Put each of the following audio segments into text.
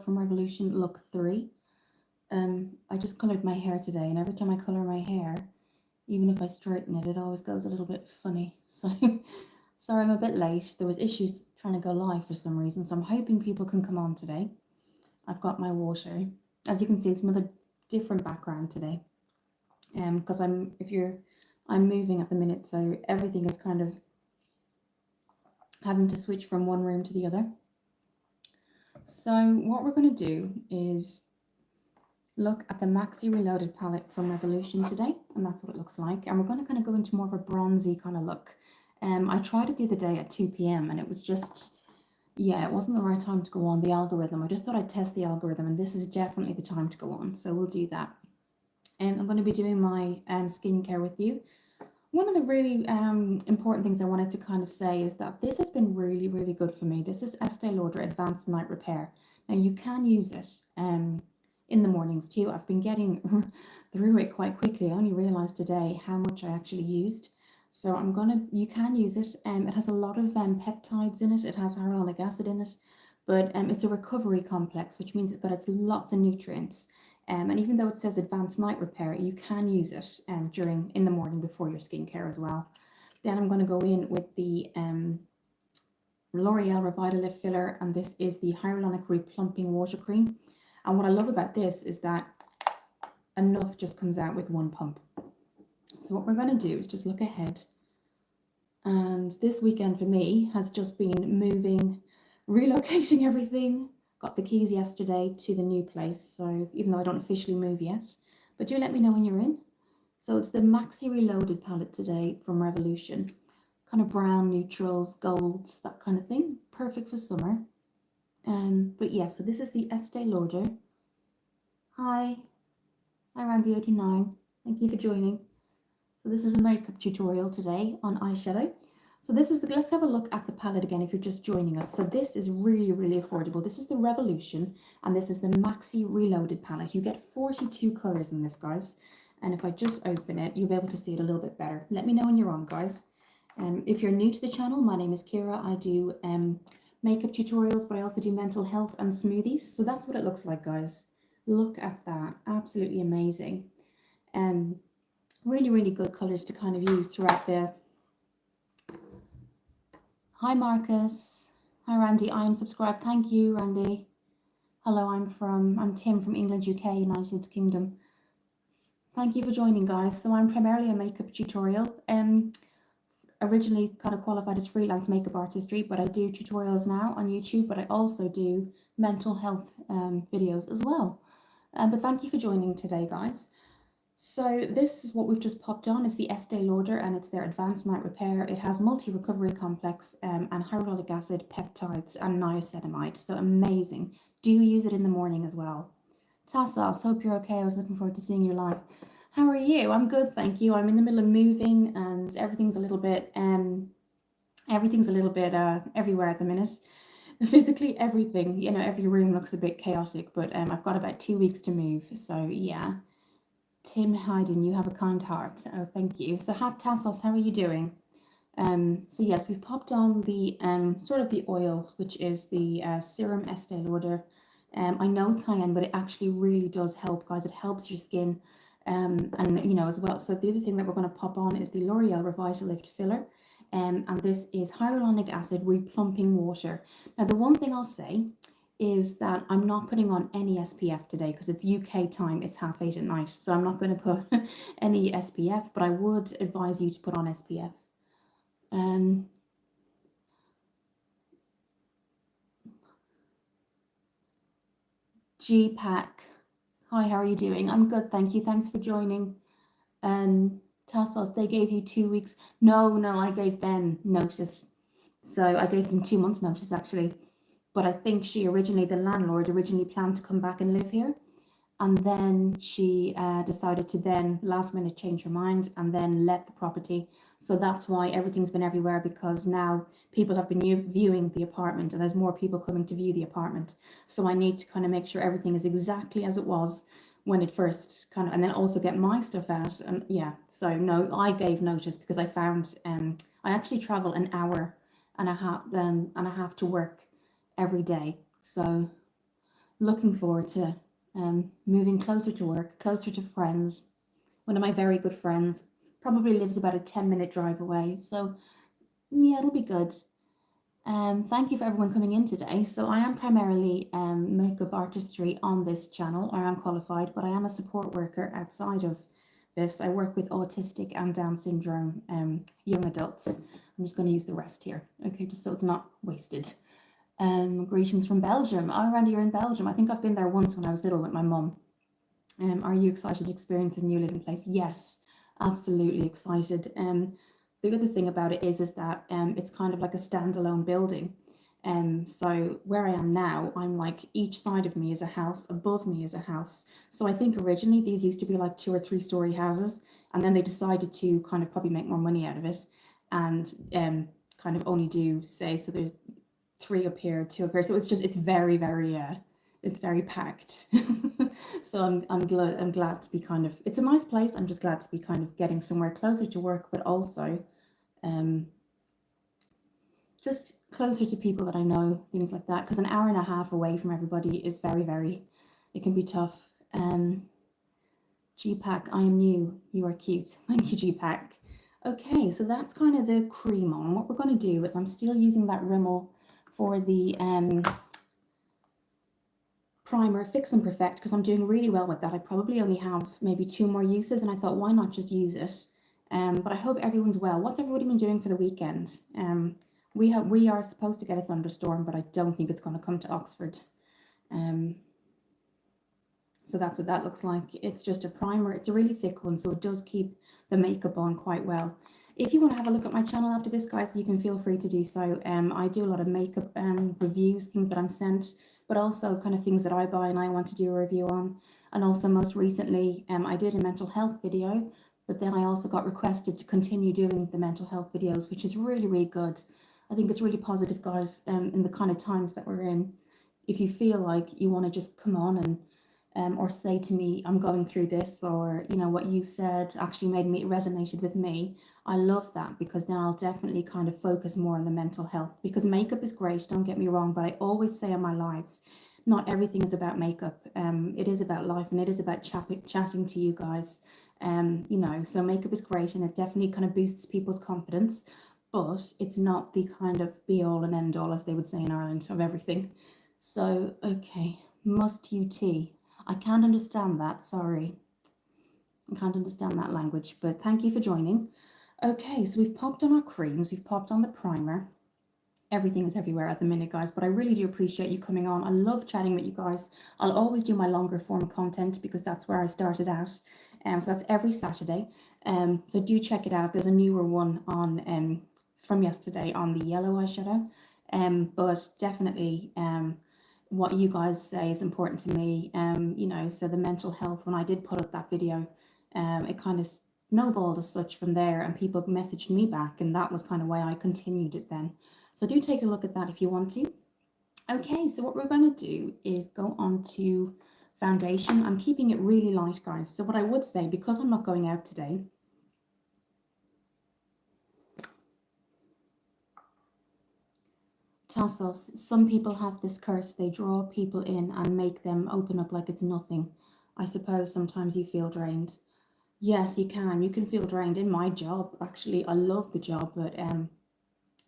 from Revolution, look 3. I just coloured my hair today, and every time I colour my hair, even if I straighten it, it always goes a little bit funny. So sorry I'm a bit late. There was issues trying to go live for some reason, so I'm hoping people can come on today. I've got my water. As you can see, it's another different background today. Because I'm moving at the minute, so everything is kind of having to switch from one room to the other. So what we're going to do is look at the Maxi Reloaded palette from Revolution today, and that's what it looks like. And we're going to kind of go into more of a bronzy kind of look. I tried it the other day at 2 p.m. and it was just, yeah, it wasn't the right time to go on the algorithm. I just thought I'd test the algorithm, and this is definitely the time to go on, so we'll do that. And I'm going to be doing my skincare with you. One of the really important things I wanted to kind of say is that this has been really, really good for me. This is Estee Lauder Advanced Night Repair. Now, you can use it in the mornings too. I've been getting through it quite quickly. I only realized today how much I actually used. So you can use it. It has a lot of peptides in it. It has hyaluronic acid in it, but it's a recovery complex, which means it's got lots of nutrients. And even though it says advanced night repair, you can use it in the morning before your skincare as well. Then I'm going to go in with the L'Oreal Revitalift filler, and this is the Hyaluronic Replumping Water Cream. And what I love about this is that enough just comes out with one pump. So what we're going to do is just look ahead. And this weekend for me has just been moving, relocating everything. Got the keys yesterday to the new place, so even though I don't officially move yet, but do let me know when you're in. So it's the Maxi Reloaded palette today from Revolution. Kind of brown neutrals, golds, that kind of thing. Perfect for summer. But yeah, so this is the Estee Lauder. Hi Randy89. Thank you for joining. So this is a makeup tutorial today on eyeshadow. So let's have a look at the palette again if you're just joining us. So this is really, really affordable. This is the Revolution, and this is the Maxi Reloaded palette. You get 42 colors in this, guys. And if I just open it, you'll be able to see it a little bit better. Let me know when you're on, guys. If you're new to the channel, my name is Kira. I do makeup tutorials, but I also do mental health and smoothies. So that's what it looks like, guys. Look at that. Absolutely amazing. Really, really good colors to kind of use throughout the... Hi Marcus. Hi Randy. I am subscribed. Thank you, Randy. Hello, I'm Tim from England, UK, United Kingdom. Thank you for joining, guys. So I'm primarily a makeup tutorial. Originally kind of qualified as freelance makeup artistry, but I do tutorials now on YouTube, but I also do mental health videos as well. But thank you for joining today, guys. So this is what we've just popped on. It's the Estee Lauder, and it's their Advanced Night Repair. It has multi-recovery complex and hyaluronic acid, peptides, and niacinamide. So amazing. Do use it in the morning as well. Tassos, hope you're okay. I was looking forward to seeing you live. How are you? I'm good, thank you. I'm in the middle of moving, and everything's a little bit everywhere at the minute. Physically, everything. You know, every room looks a bit chaotic, but I've got about 2 weeks to move. So yeah. Tim Hayden, you have a kind heart. Oh, thank you. So, Tassos, how are you doing? So yes, we've popped on the sort of the oil, which is the Serum Estee Lauder. I know it's high end, but it actually really does help, guys. It helps your skin, and you know as well. So the other thing that we're going to pop on is the L'Oreal Revitalift filler, and this is hyaluronic acid replumping water. Now, the one thing I'll say is that I'm not putting on any SPF today because it's UK time, it's 8:30 at night, so I'm not going to put any SPF, but I would advise you to put on SPF. G-Pack, hi, how are you doing? I'm good, thank you, thanks for joining. Tassos, they gave you 2 weeks. No, I gave them notice, so I gave them 2 months notice actually. But I think the landlord originally planned to come back and live here. And then she decided to then last minute change her mind and then let the property. So that's why everything's been everywhere, because now people have been viewing the apartment and there's more people coming to view the apartment. So I need to kind of make sure everything is exactly as it was when it first and then also get my stuff out. And yeah, so no, I gave notice because I found, I actually travel an hour and a half to work every day. So looking forward to moving closer to work, closer to friends. One of my very good friends probably lives about a 10-minute drive away. So, yeah, it'll be good. Thank you for everyone coming in today. So I am primarily makeup artistry on this channel. I am qualified, but I am a support worker outside of this. I work with autistic and Down syndrome young adults. I'm just going to use the rest here, okay, just so it's not wasted. Greetings from Belgium. Oh, Randy, you're in Belgium. I think I've been there once when I was little with my mum. Are you excited to experience a new living place? Yes, absolutely excited. The other thing about it is that it's kind of like a standalone building. So where I am now, I'm like each side of me is a house, above me is a house. So I think originally these used to be like 2 or 3 story houses, and then they decided to kind of probably make more money out of it, and kind of only do say, so there's 3 up here, 2 up here. So it's very it's very packed. So I'm glad to be kind of, it's a nice place. I'm just glad to be kind of getting somewhere closer to work, but also just closer to people that I know, things like that. Because an hour and a half away from everybody is very, it can be tough. GPAC, I am new. You are cute. Thank you, GPAC. Okay, so that's kind of the cream on. What we're going to do is I'm still using that Rimmel for the primer, Fix and Perfect, because I'm doing really well with that. I probably only have maybe 2 more uses, and I thought, why not just use it? But I hope everyone's well. What's everybody been doing for the weekend? We are supposed to get a thunderstorm, but I don't think it's going to come to Oxford. So that's what that looks like. It's just a primer. It's a really thick one, so it does keep the makeup on quite well. If you want to have a look at my channel after this, guys, you can feel free to do so. I do a lot of makeup reviews, things that I'm sent, but also kind of things that I buy and I want to do a review on. And also most recently, I did a mental health video, but then I also got requested to continue doing the mental health videos, which is really good. I think it's really positive, guys, in the kind of times that we're in. If you feel like you want to just come on and or say to me, I'm going through this, or, you know, what you said actually made me, resonated with me. I love that, because then I'll definitely kind of focus more on the mental health, because makeup is great, don't get me wrong, but I always say in my lives, not everything is about makeup. It is about life, and it is about chatting to you guys. You know, so makeup is great, and it definitely kind of boosts people's confidence, but it's not the kind of be all and end all, as they would say in Ireland, of everything. So, okay, must you tea? I can't understand that, sorry. I can't understand that language, but thank you for joining. Okay, so we've popped on our creams, we've popped on the primer. Everything is everywhere at the minute, guys, but I really do appreciate you coming on. I love chatting with you guys. I'll always do my longer form content because that's where I started out. So that's every Saturday. So do check it out. There's a newer one on from yesterday on the yellow eyeshadow. But definitely what you guys say is important to me. You know, so the mental health, when I did put up that video, it kind of snowballed as such from there, and people messaged me back, and that was kind of why I continued it then. So do take a look at that if you want to. Okay, so what we're going to do is go on to foundation. I'm keeping it really light, guys. So what I would say, because I'm not going out today, Tassos, some people have this curse. They draw people in and make them open up like it's nothing. I suppose sometimes you feel drained. Yes, you can. You can feel drained. In my job, actually, I love the job, but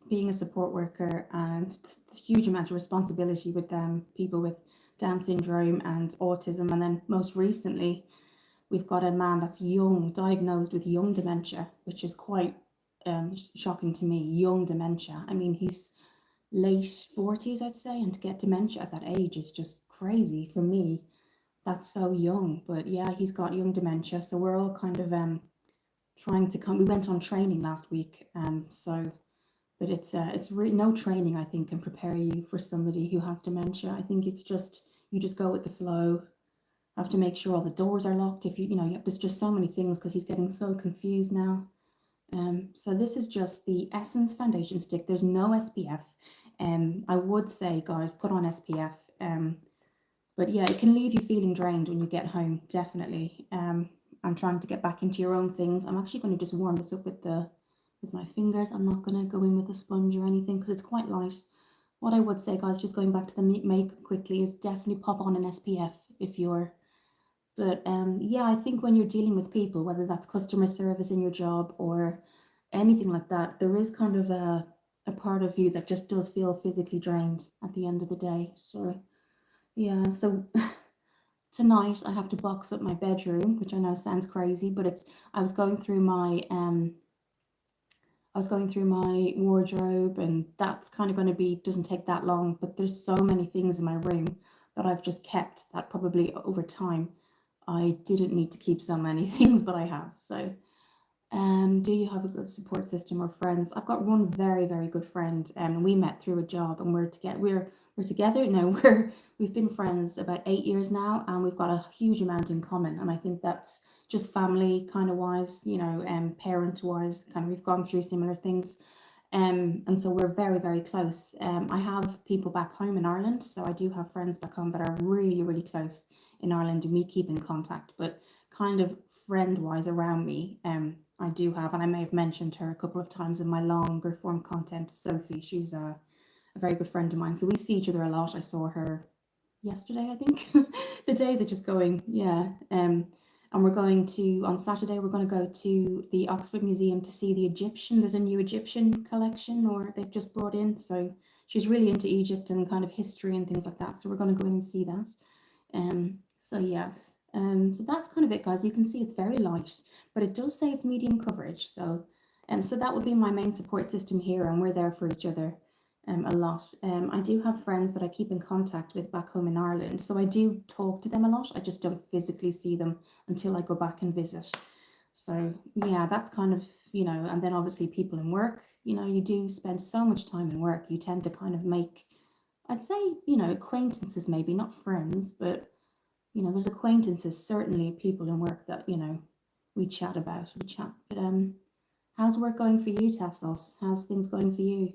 being a support worker and the huge amount of responsibility with people with Down syndrome and autism, and then most recently, we've got a man that's young, diagnosed with young dementia, which is quite shocking to me. Young dementia. I mean, he's late 40s, I'd say, and to get dementia at that age is just crazy for me. That's so young, but yeah, he's got young dementia, so we're all kind of trying to come. We went on training last week, but it's really no training, I think, can prepare you for somebody who has dementia. I think it's just, you just go with the flow. Have to make sure all the doors are locked. If you know, there's just so many things because he's getting so confused now. So this is just the Essence foundation stick. There's no SPF. I would say, guys, put on SPF. But yeah, it can leave you feeling drained when you get home, definitely. I'm trying to get back into your own things. I'm actually going to just warm this up with my fingers. I'm not going to go in with a sponge or anything because it's quite light. What I would say, guys, just going back to the makeup quickly, is definitely pop on an SPF if you're. But yeah, I think when you're dealing with people, whether that's customer service in your job or anything like that, there is kind of a part of you that just does feel physically drained at the end of the day. So yeah, so tonight I have to box up my bedroom, which I know sounds crazy, but it's I was going through my wardrobe, and that's kind of going to be doesn't take that long, but there's so many things in my room that I've just kept that probably over time I didn't need to keep so many things, but I have. So do you have a good support system or friends? I've got one very, very good friend, and we met through a job, and we're together. No, we've been friends about 8 years now, and we've got a huge amount in common. And I think that's just family kind of wise, parent wise, kind of we've gone through similar things. And so we're very, very close. I have people back home in Ireland, so I do have friends back home that are really, really close in Ireland, and we keep in contact. But kind of friend-wise around me, I do have, and I may have mentioned her a couple of times in my longer form content, Sophie. She's a very good friend of mine, so we see each other a lot. I saw her yesterday, I think. The days are just going, yeah. And we're going to, on Saturday, we're going to go to the Oxford Museum to see the Egyptian. There's a new Egyptian collection, or they've just brought in. So she's really into Egypt and kind of history and things like that. So we're going to go in and see that. So yes. So that's kind of it, guys. You can see it's very light, but it does say it's medium coverage. So that would be my main support system here, and we're there for each other a lot. I do have friends that I keep in contact with back home in Ireland, so I do talk to them a lot. I just don't physically see them until I go back and visit. So yeah, that's kind of, and then obviously people in work, you do spend so much time in work, you tend to kind of make, I'd say, acquaintances, maybe not friends, but there's acquaintances, certainly people in work that, we chat about, we chat. But how's work going for you, Tassos? How's things going for you?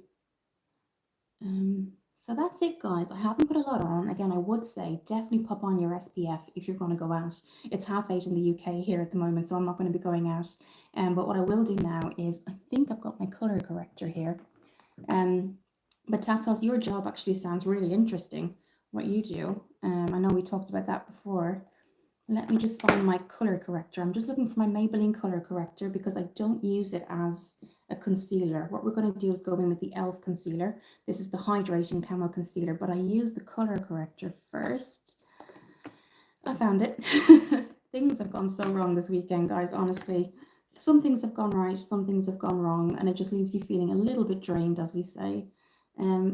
So that's it, guys. I haven't put a lot on. Again, I would say definitely pop on your SPF if you're going to go out. It's 8:30 in the UK here at the moment, so I'm not going to be going out. But what I will do now is, I think I've got my color corrector here. But Tassos, your job actually sounds really interesting, what you do. I know we talked about that before. Let me just find my color corrector. I'm just looking for my Maybelline color corrector because I don't use it as a concealer. What we're going to do is go in with the e.l.f. concealer. This is the Hydrating Camo Concealer, but I use the color corrector first. I found it. Things have gone so wrong this weekend, guys, honestly. Some things have gone right, some things have gone wrong, and it just leaves you feeling a little bit drained, as we say.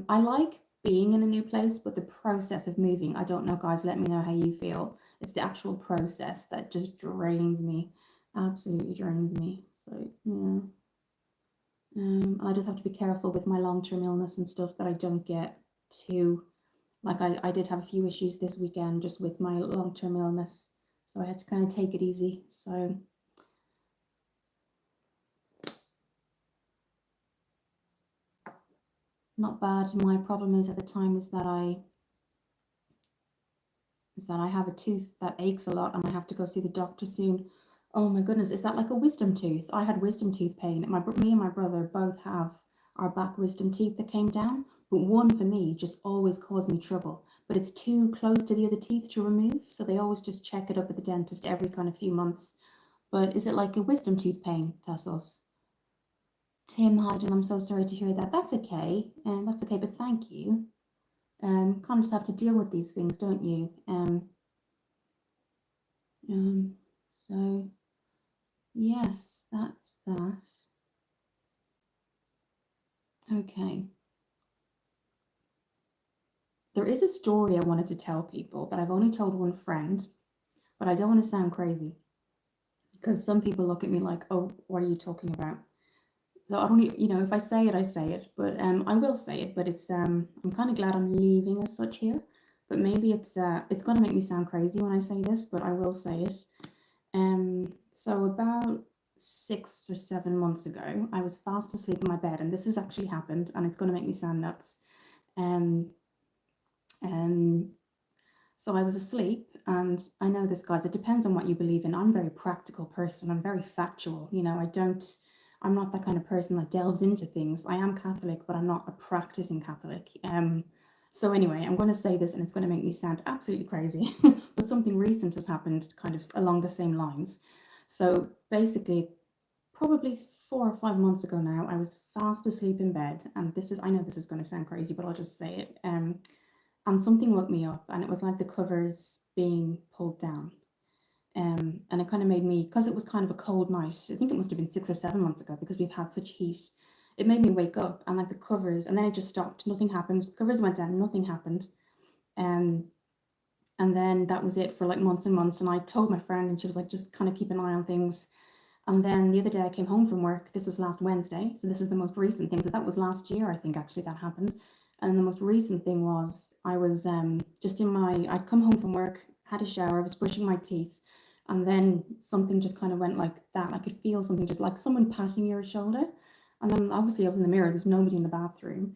I like being in a new place, but the process of moving, I don't know, guys, let me know how you feel. It's the actual process that just drains me, absolutely drains me. So yeah, I just have to be careful with my long-term illness and stuff that I don't get too, like I did have a few issues this weekend just with my long-term illness, so I had to kind of take it easy. So not bad. My problem is at the time is that I have a tooth that aches a lot, and I have to go see the doctor soon. Oh my goodness, is that like a wisdom tooth? I had wisdom tooth pain. Me and my brother both have our back wisdom teeth that came down, but one for me just always caused me trouble. But it's too close to the other teeth to remove, so they always just check it up at the dentist every kind of few months. But is it like a wisdom tooth pain, Tassos? Tim Hyden, I'm so sorry to hear that. That's okay, that's okay, but thank you. Kind of just have to deal with these things, don't you? So yes, that's that. Okay. There is a story I wanted to tell people that I've only told one friend, but I don't want to sound crazy because some people look at me like, oh, what are you talking about? So I don't, if I say it, I say it, but I will say it, but it's I'm kind of glad I'm leaving as such here, but maybe it's going to make me sound crazy when I say this, but I will say it. So about 6 or 7 months ago, I was fast asleep in my bed, and this has actually happened, and it's going to make me sound nuts. Um, so I was asleep, and I know this, guys, it depends on what you believe in. I'm a very practical person. I'm very factual. I'm not that kind of person that delves into things. I am Catholic, but I'm not a practicing Catholic. So anyway, I'm going to say this and it's going to make me sound absolutely crazy, but something recent has happened kind of along the same lines. So basically, probably 4 or 5 months ago now, I was fast asleep in bed, and I know this is going to sound crazy, but I'll just say it. And something woke me up, and it was like the covers being pulled down. And it kind of made me, because it was kind of a cold night, I think it must have been 6 or 7 months ago because we've had such heat. It made me wake up and like the covers, and then it just stopped. Nothing happened. The covers went down, nothing happened. Um, and then that was it for like months and months. And I told my friend, and she was like, just kind of keep an eye on things. And then the other day I came home from work. This was last Wednesday. So this is the most recent thing. So that was last year, I think, actually, that happened. And the most recent thing was I was just I'd come home from work, had a shower, I was brushing my teeth. And then something just kind of went like that. I could feel something just like someone patting your shoulder. And then obviously I was in the mirror, there's nobody in the bathroom.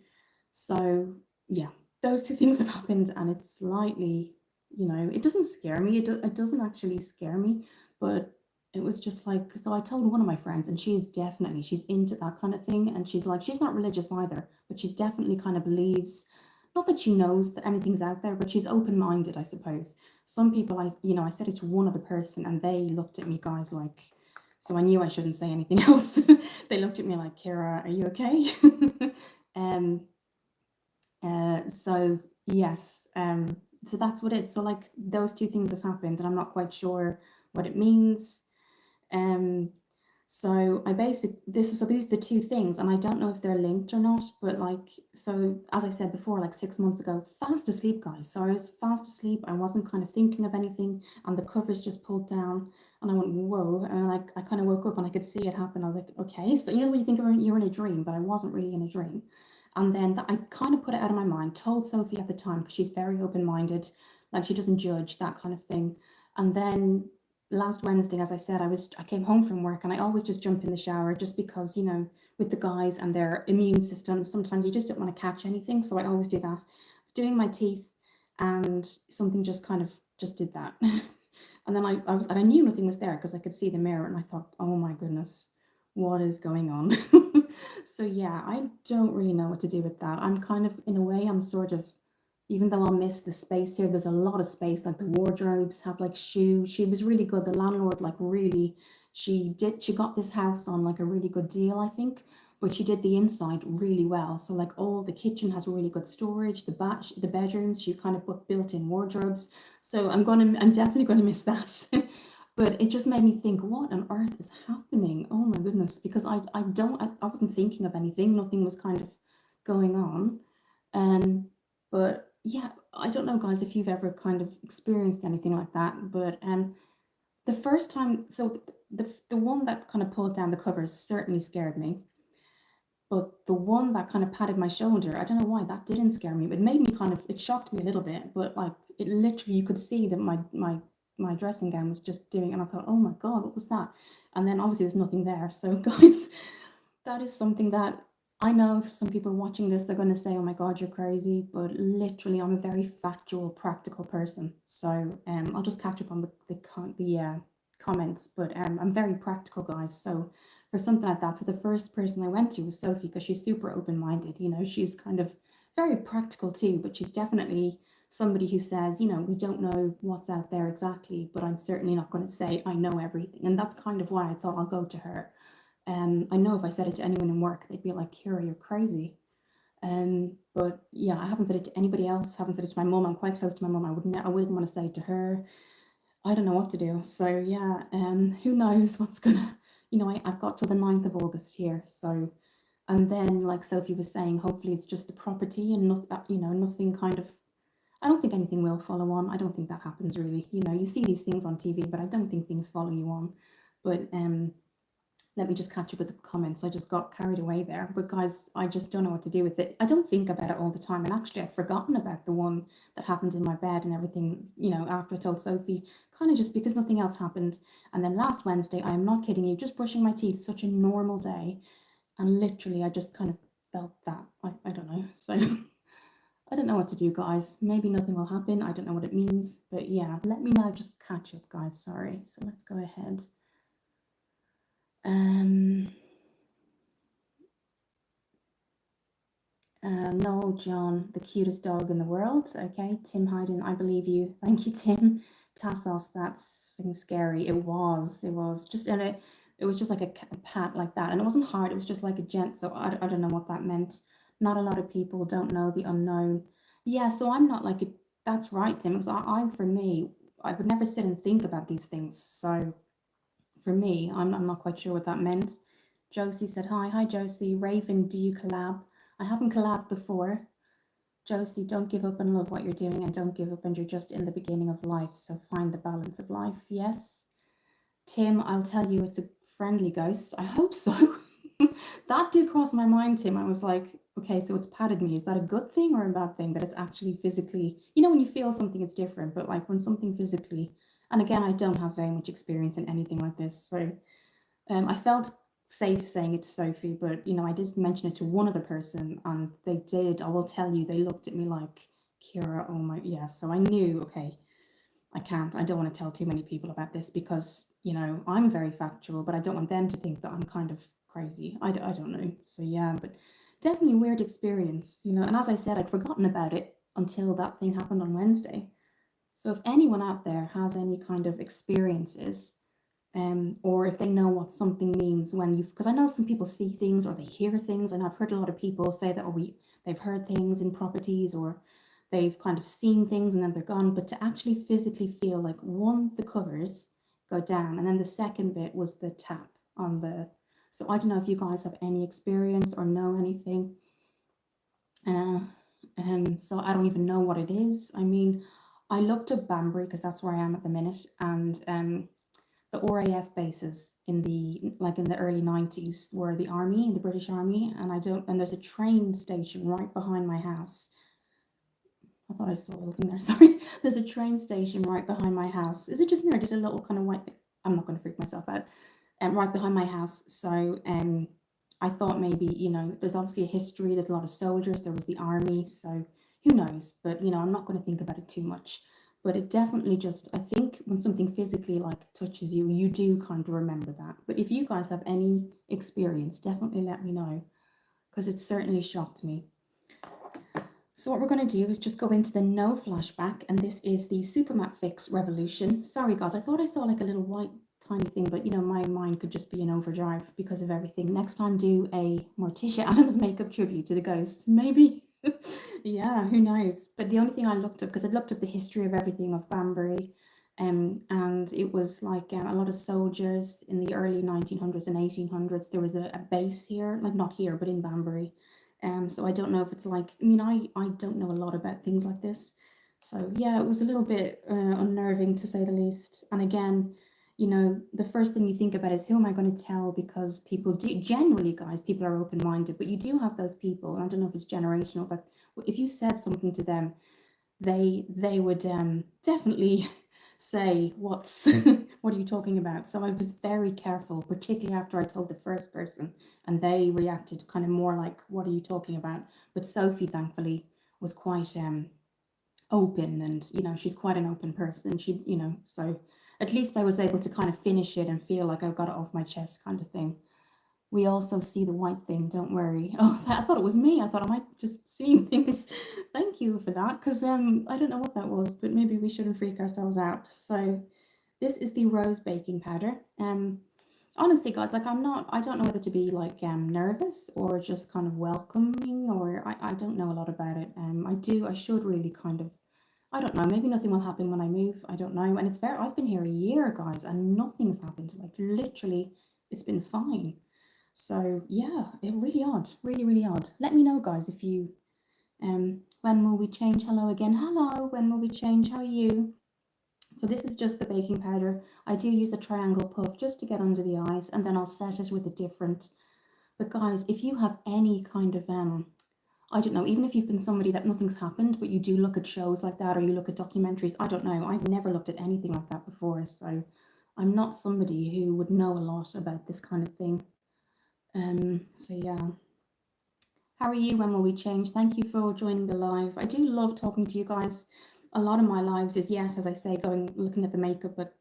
So yeah, those two things have happened, and it's slightly, it doesn't scare me. It doesn't actually scare me, but it was just like, so I told one of my friends, and she's into that kind of thing, and she's like, she's not religious either, but she's definitely kind of believes, not that she knows that anything's out there, but she's open-minded, I suppose. Some people, I said it to one other person, and they looked at me, guys, like, so I knew I shouldn't say anything else. They looked at me like, Kira, are you okay? um, so yes, so that's what it's. So like those two things have happened, and I'm not quite sure what it means. Um, so these are the two things, and I don't know if they're linked or not. But like, so as I said before, like 6 months ago, fast asleep, guys. So I was fast asleep. I wasn't kind of thinking of anything, and the covers just pulled down, and I went whoa, and like I kind of woke up and I could see it happen. I was like, okay, so when you think you're in a dream, but I wasn't really in a dream. And then I kind of put it out of my mind. Told Sophie at the time because she's very open-minded, like she doesn't judge that kind of thing. And then last Wednesday, as I said, I came home from work, and I always just jump in the shower just because, with the guys and their immune system, sometimes you just don't want to catch anything. So I always do that. I was doing my teeth, and something just kind of just did that. And then I knew nothing was there because I could see the mirror, and I thought, oh my goodness, what is going on? So yeah, I don't really know what to do with that. I'm kind of, in a way, I'm sort of, even though I'll miss the space here, there's a lot of space. Like the wardrobes have like shoes. She was really good. The landlord, like really, she got this house on like a really good deal, I think. But she did the inside really well. So like all the kitchen has really good storage. The bedrooms, she kind of put built-in wardrobes. So I'm definitely gonna miss that. But it just made me think, what on earth is happening? Oh my goodness, because I wasn't thinking of anything. Nothing was kind of going on. But yeah, I don't know, guys, if you've ever kind of experienced anything like that. But the first time, so the one that kind of pulled down the covers certainly scared me. But the one that kind of patted my shoulder, I don't know why that didn't scare me. It made me it shocked me a little bit. But like it literally, you could see that my dressing gown was just doing, and I thought, oh my God, what was that? And then obviously there's nothing there. So guys, that is something that I know for some people watching this, they're going to say, oh my God, you're crazy. But literally, I'm a very factual, practical person. So I'll just catch up on the comments. But I'm very practical, guys. So for something like that, so the first person I went to was Sophie because she's super open-minded. She's kind of very practical too, but she's definitely somebody who says, we don't know what's out there exactly, but I'm certainly not going to say I know everything. And that's kind of why I thought I'll go to her. I know if I said it to anyone in work, they'd be like, Kira, you're crazy. But yeah, I haven't said it to anybody else. Haven't said it to my mum. I'm quite close to my mum. I wouldn't want to say it to her. I don't know what to do. So yeah, who knows what's gonna, I've got till the 9th of August here. So, and then like Sophie was saying, hopefully it's just the property and not, nothing kind of, I don't think anything will follow on. I don't think that happens really. You see these things on TV, but I don't think things follow you on. But let me just catch up with the comments. I just got carried away there. But guys, I just don't know what to do with it. I don't think about it all the time. And actually, I'd forgotten about the one that happened in my bed and everything, after I told Sophie, kind of just because nothing else happened. And then last Wednesday, I'm not kidding you, just brushing my teeth, such a normal day. And literally, I just kind of felt that. I don't know. So I don't know what to do, guys. Maybe nothing will happen. I don't know what it means. But yeah, let me now just catch up, guys. Sorry. So let's go ahead. Um, Noel John, the cutest dog in the world. Okay, Tim Hayden, I believe you. Thank you, Tim. Tassos, that's fucking scary. It was. It was just and it was just like a pat like that, and it wasn't hard. It was just like a gent. So I don't know what that meant. Not a lot of people don't know the unknown. Yeah, so I'm not like a. That's right, Tim. Because for me, I would never sit and think about these things. So for me, I'm not quite sure what that meant. Josie said hi. Hi, Josie. Raven, do you collab? I haven't collabed before. Josie, don't give up and love what you're doing, and don't give up, and you're just in the beginning of life. So find the balance of life. Yes. Tim, I'll tell you, it's a friendly ghost. I hope so. That did cross my mind, Tim. I was like, okay, so it's patted me. Is that a good thing or a bad thing that it's actually physically, when you feel something, it's different, but like when something physically, and again, I don't have very much experience in anything like this. So I felt safe saying it to Sophie, but I did mention it to one other person, and they did. I will tell you, they looked at me like, Kira, oh my, yeah. So I knew, okay, I don't want to tell too many people about this because, I'm very factual, but I don't want them to think that I'm kind of crazy. I don't know. So yeah, but definitely a weird experience, and as I said, I'd forgotten about it until that thing happened on Wednesday. So if anyone out there has any kind of experiences, or if they know what something means when because I know some people see things or they hear things, and I've heard a lot of people say that, they've heard things in properties, or they've kind of seen things and then they're gone, but to actually physically feel like, one, the covers go down, and then the second bit was the tap on the, so I don't know if you guys have any experience or know anything. So I don't even know what it is. I mean, I looked up Banbury because that's where I am at the minute, and the RAF bases in the early 90s were the army, the British Army, and there's a train station right behind my house. I thought I saw a little thing there, sorry. There's a train station right behind my house. Is it just me, or did a little kind of white, I'm not going to freak myself out, right behind my house. So I thought maybe, there's obviously a history, there's a lot of soldiers, there was the army, so who knows, but I'm not going to think about it too much. But it definitely just, I think when something physically like touches you, you do kind of remember that. But if you guys have any experience, definitely let me know, because it certainly shocked me. So what we're going to do is just go into the no flashback, and this is the Super Matte Fix Revolution. Sorry guys, I thought I saw like a little white tiny thing, but my mind could just be in overdrive because of everything. Next time do a Morticia Adams makeup tribute to the ghost, maybe. Yeah, who knows. But the only thing I looked up, because I looked up the history of everything of Banbury, and it was like a lot of soldiers in the early 1900s and 1800s. There was a base here, like not here, but in Banbury. So I don't know if it's like, I don't know a lot about things like this. So yeah, it was a little bit unnerving to say the least. And again, the first thing you think about is, who am I going to tell? Because people do, generally, guys, people are open-minded, but you do have those people, and I don't know if it's generational, but if you said something to them, they would definitely say, what are you talking about? So I was very careful, particularly after I told the first person, and they reacted kind of more like, what are you talking about? But Sophie, thankfully, was quite open, and she's quite an open person. She, so at least I was able to kind of finish it and feel like I got it off my chest, kind of thing. We also see the white thing, don't worry. Oh, I thought it was me. I thought I might just seeing things. Thank you for that, because I don't know what that was, but maybe we shouldn't freak ourselves out. So this is the rose baking powder. Honestly, guys, like I don't know whether to be like nervous or just kind of welcoming, or I don't know a lot about it. I should really kind of, I don't know, maybe nothing will happen when I move. I don't know. And I've been here a year, guys, and nothing's happened. Like literally, it's been fine. So yeah, it really odd, really, really odd. Let me know, guys, if you, when will we change? Hello again. Hello, when will we change? How are you? So this is just the baking powder. I do use a triangle puff just to get under the eyes, and then I'll set it with a different, but guys, if you have any kind of, I don't know, even if you've been somebody that nothing's happened, but you do look at shows like that, or you look at documentaries, I don't know, I've never looked at anything like that before, so I'm not somebody who would know a lot about this kind of thing. So yeah. How are you? When will we change? Thank you for joining the live. I do love talking to you guys. A lot of my lives is, yes, as I say, looking at the makeup, but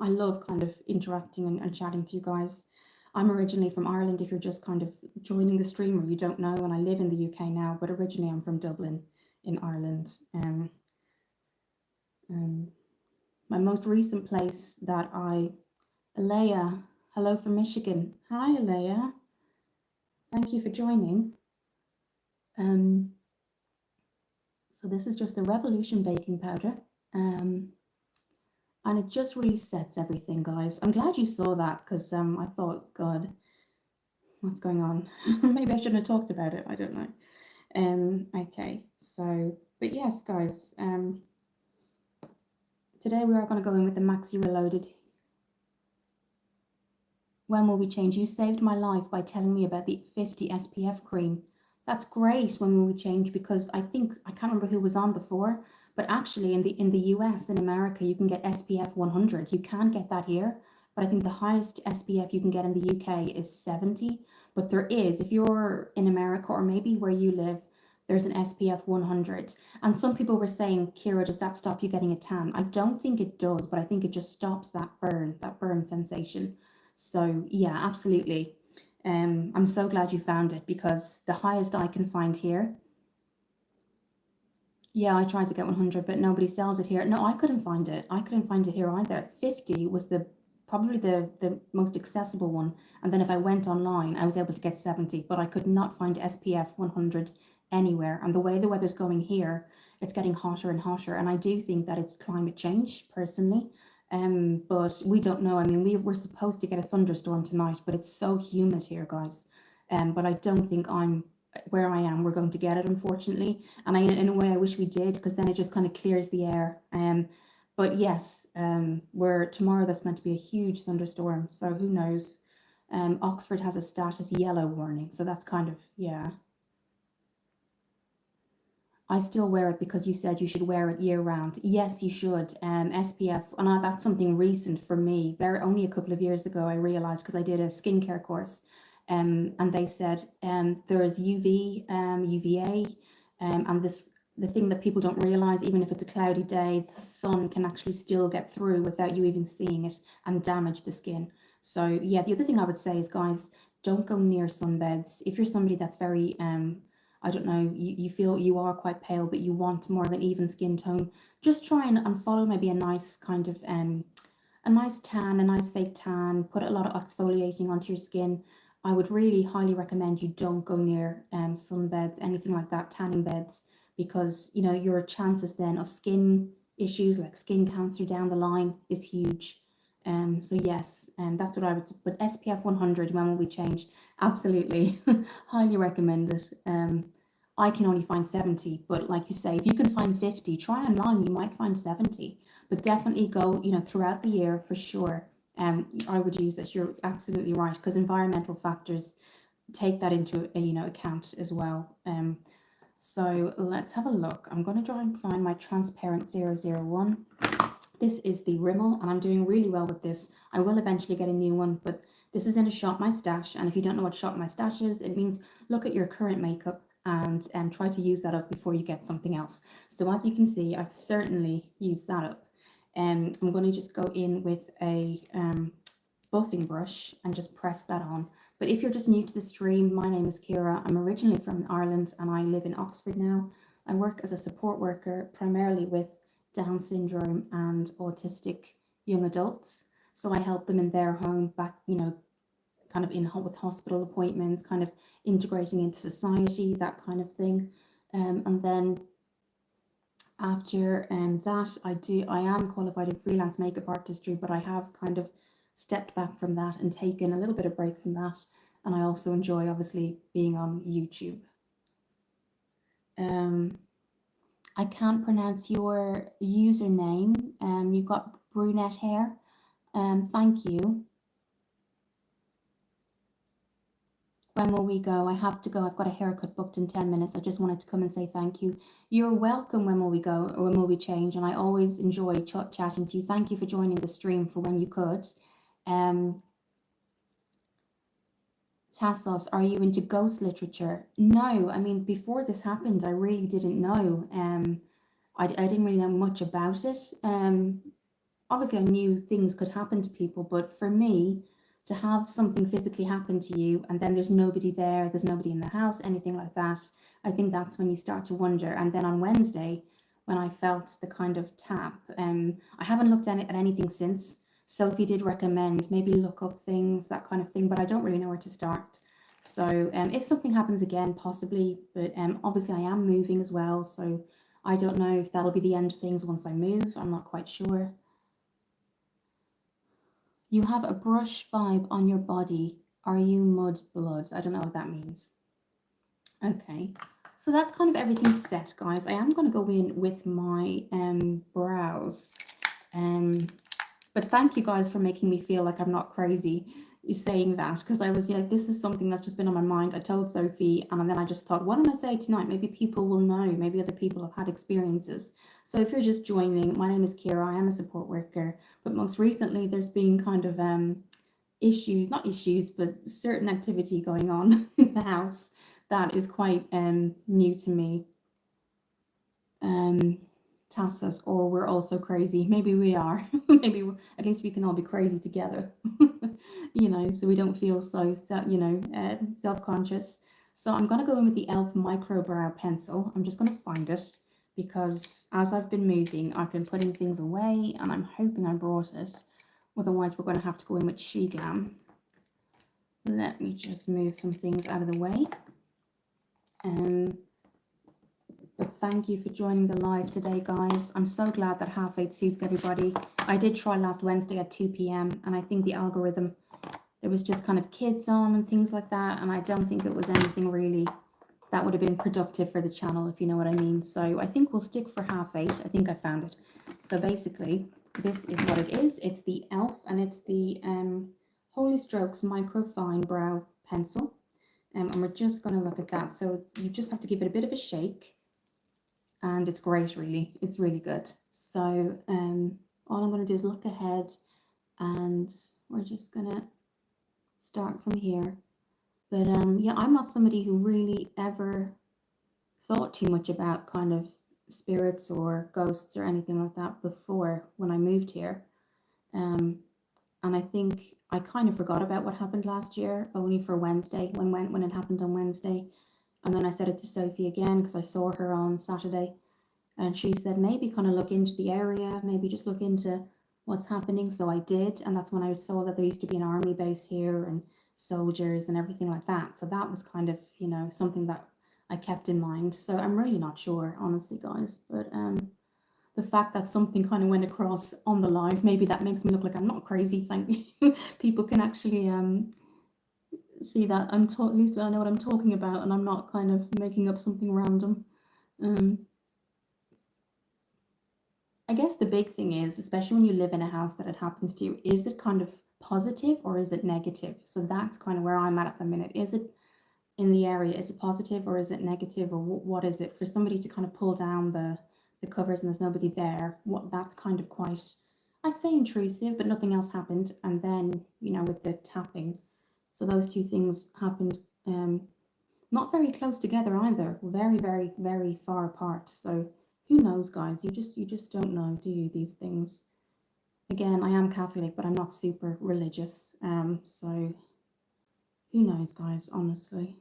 I love kind of interacting and chatting to you guys. I'm originally from Ireland, if you're just kind of joining the stream or you don't know, and I live in the UK now, but originally I'm from Dublin in Ireland. Um, my most recent place that Alea, hello from Michigan. Hi, Alea. Thank you for joining. So this is just the Revolution baking powder. And it just really sets everything, guys. I'm glad you saw that because I thought, God, what's going on? Maybe I shouldn't have talked about it. I don't know. Okay, so, but yes, guys, today we are going to go in with the Maxi Reloaded. When will we change? You saved my life by telling me about the 50 SPF cream. That's great. When will we change? Because I can't remember who was on before, but actually in the US, in America, you can get SPF 100. You can get that here, but I think the highest SPF you can get in the UK is 70. But there is, if you're in America or maybe where you live, there's an SPF 100. And some people were saying, Kira, does that stop you getting a tan? I don't think it does, but I think it just stops that burn sensation. So yeah, absolutely. I'm so glad you found it because the highest I can find here. Yeah, I tried to get 100, but nobody sells it here. No, I couldn't find it. I couldn't find it here either. 50 was probably the most accessible one. And then if I went online, I was able to get 70, but I could not find SPF 100 anywhere. And the way the weather's going here, it's getting hotter and hotter. And I do think that it's climate change personally. But we don't know. I mean, we were supposed to get a thunderstorm tonight, but it's so humid here, guys. But I don't think where I am, we're going to get it, unfortunately. And in a way, I wish we did, because then it just kind of clears the air. But yes, tomorrow that's meant to be a huge thunderstorm. So who knows? Oxford has a status yellow warning. So that's kind of, yeah. I still wear it because you said you should wear it year round. Yes, you should. SPF, and that's something recent for me. Only a couple of years ago, I realized because I did a skincare course, and they said there is UV, UVA, and the thing that people don't realize, even if it's a cloudy day, the sun can actually still get through without you even seeing it and damage the skin. So yeah, the other thing I would say is, guys, don't go near sunbeds. If you're somebody that's very I don't know, you feel you are quite pale, but you want more of an even skin tone, just try and follow maybe a nice kind of a nice tan, a nice fake tan, put a lot of exfoliating onto your skin. I would really highly recommend you don't go near sunbeds, anything like that, tanning beds, because you know your chances then of skin issues like skin cancer down the line is huge. So yes, that's what I would say. But SPF 100, when will we change? Absolutely, highly recommend it. I can only find 70, but like you say, if you can find 50, try online, you might find 70. But definitely go, throughout the year for sure. I would use this. You're absolutely right, because environmental factors take that into account as well. So let's have a look. I'm going to try and find my transparent 001. This is the Rimmel, and I'm doing really well with this. I will eventually get a new one, but this is in a Shop My Stash. And if you don't know what Shop My Stash is, it means look at your current makeup and try to use that up before you get something else. So as you can see, I've certainly used that up. I'm going to just go in with a buffing brush and just press that on. But if you're just new to the stream, my name is Kira. I'm originally from Ireland and I live in Oxford now. I work as a support worker primarily with Down syndrome and autistic young adults. So I help them in their home back, kind of with hospital appointments, kind of integrating into society, that kind of thing. And then after that, I am qualified in freelance makeup artistry, but I have kind of stepped back from that and taken a little bit of break from that. And I also enjoy, obviously, being on YouTube. I can't pronounce your username. You've got brunette hair. Thank you. When will we go? I have to go. I've got a haircut booked in 10 minutes. I just wanted to come and say thank you. You're welcome. When will we go, or when will we change? And I always enjoy chatting to you. Thank you for joining the stream for when you could. Tassos, are you into ghost literature? No, I mean, before this happened, I really didn't know. I didn't really know much about it. Obviously, I knew things could happen to people, but for me, to have something physically happen to you and then there's nobody there, there's nobody in the house, anything like that, I think that's when you start to wonder. And then on Wednesday, when I felt the kind of tap, I haven't looked at anything since. Sophie did recommend maybe look up things, that kind of thing, but I don't really know where to start. So if something happens again, possibly, but obviously I am moving as well, so I don't know if that'll be the end of things once I move. I'm not quite sure. You have a brush vibe on your body. Are you mud blood? I don't know what that means. Okay, so that's kind of everything set, guys. I am going to go in with my brows. But thank you guys for making me feel like I'm not crazy saying that, because I was like, this is something that's just been on my mind. I told Sophie, and then I just thought, what am I saying tonight? Maybe people will know, maybe other people have had experiences. So if you're just joining, my name is Kira. I am a support worker, but most recently there's been kind of issues, not issues, but certain activity going on in the house that is quite new to me. Tassos, or we're also crazy. Maybe we are. Maybe at least we can all be crazy together. You know, so we don't feel so self-conscious. So I'm going to go in with the e.l.f. micro brow pencil. I'm just going to find it because as I've been moving, I've been putting things away, and I'm hoping I brought it. Otherwise, we're going to have to go in with She Glam. Let me just move some things out of the way. But thank you for joining the live today, guys. I'm so glad that 8:30 suits everybody. I did try last Wednesday at 2 p.m. and I think the algorithm, there was just kind of kids on and things like that, and I don't think it was anything really that would have been productive for the channel, if you know what I mean. So I think we'll stick for 8:30. I think I found it. So basically, this is what it is. It's the e.l.f. and it's the Holy Strokes Micro Fine Brow Pencil. And we're just going to look at that. So you just have to give it a bit of a shake. And it's great, really. It's really good. So all I'm going to do is look ahead, and we're just going to start from here. But yeah, I'm not somebody who really ever thought too much about kind of spirits or ghosts or anything like that before when I moved here. And I think I kind of forgot about what happened last year, only for Wednesday, when it happened on Wednesday. And then I said it to Sophie again because I saw her on Saturday. And she said, maybe kind of look into the area, maybe just look into what's happening. So I did. And that's when I saw that there used to be an army base here and soldiers and everything like that. So that was kind of, you know, something that I kept in mind. So I'm really not sure, honestly, guys. But the fact that something kind of went across on the live, maybe that makes me look like I'm not crazy. Thank you. People can actually see that at least I know what I'm talking about and I'm not kind of making up something random. I guess the big thing is, especially when you live in a house that it happens to you, is it kind of positive or is it negative? So that's kind of where I'm at the minute. Is it in the area, is it positive or is it negative, or what is it? For somebody to kind of pull down the covers and there's nobody there, that's kind of quite, I say intrusive, but nothing else happened. And then, you know, with the tapping, so those two things happened not very close together either, very, very, very far apart. So who knows, guys? You just don't know, do you, these things? Again, I am Catholic, but I'm not super religious. So who knows, guys, honestly.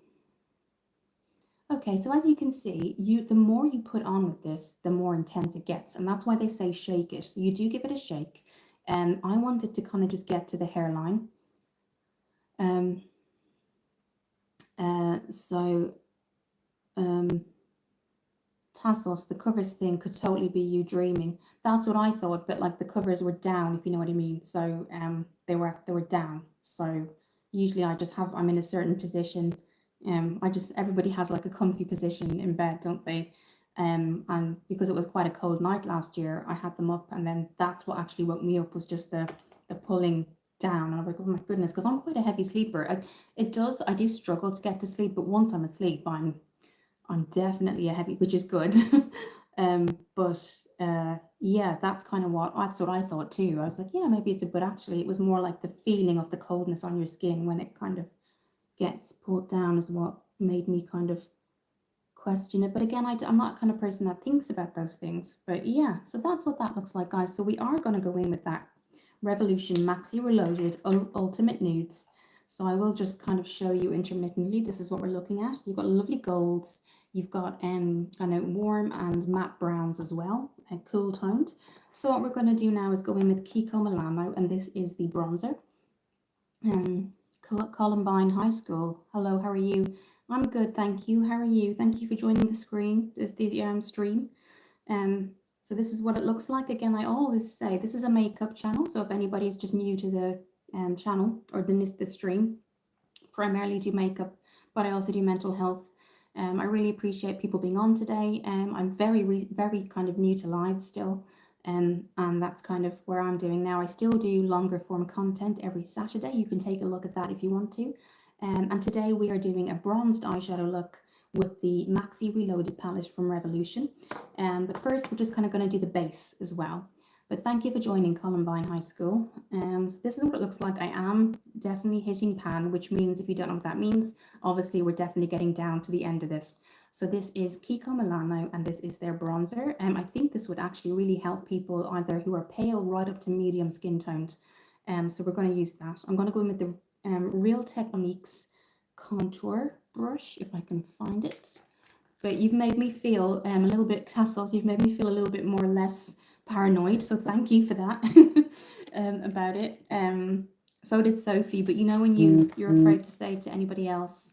Okay, so as you can see, the more you put on with this, the more intense it gets. And that's why they say shake it. So you do give it a shake. I want it to kind of just get to the hairline. Tassos, the covers thing could totally be you dreaming. That's what I thought, but like the covers were down, if you know what I mean. So they were down. So usually I'm in a certain position. Everybody has like a comfy position in bed, don't they? And because it was quite a cold night last year, I had them up, and then that's what actually woke me up, was just the pulling down. And I'm like, oh my goodness, because I'm quite a heavy sleeper. I do struggle to get to sleep, but once I'm asleep, I'm definitely a heavy, which is good. Yeah, that's what I thought too. I was like, yeah, maybe but actually it was more like the feeling of the coldness on your skin when it kind of gets pulled down is what made me kind of question it. But again, I'm not the kind of person that thinks about those things. But yeah, so that's what that looks like, guys. So we are going to go in with that Revolution Maxi Reloaded Ultimate Nudes. So I will just kind of show you intermittently. This is what we're looking at. You've got lovely golds. You've got kind of warm and matte browns as well, and cool toned. So what we're going to do now is go in with Kiko Milano, and this is the bronzer. Columbine High School. Hello, how are you? I'm good, thank you. How are you? Thank you for joining the stream. So this is what it looks like. Again, I always say this is a makeup channel. So if anybody's just new to the channel or the stream, primarily do makeup, but I also do mental health. I really appreciate people being on today. I'm very kind of new to live still. And that's kind of where I'm doing now. I still do longer form content every Saturday. You can take a look at that if you want to. And today we are doing a bronzed eyeshadow look with the Maxi Reloaded palette from Revolution. But first we're just kind of going to do the base as well. But thank you for joining Columbine High School. So this is what it looks like. I am definitely hitting pan, which means, if you don't know what that means, obviously we're definitely getting down to the end of this. So this is Kiko Milano, and this is their bronzer. I think this would actually really help people either who are pale right up to medium skin toned. So we're going to use that. I'm going to go in with the Real Techniques contour brush, if I can find it. But you've made me feel a little bit, Cassos, you've made me feel a little bit more less paranoid, so thank you for that. About it. So did Sophie, but you know when you're afraid to say to anybody else.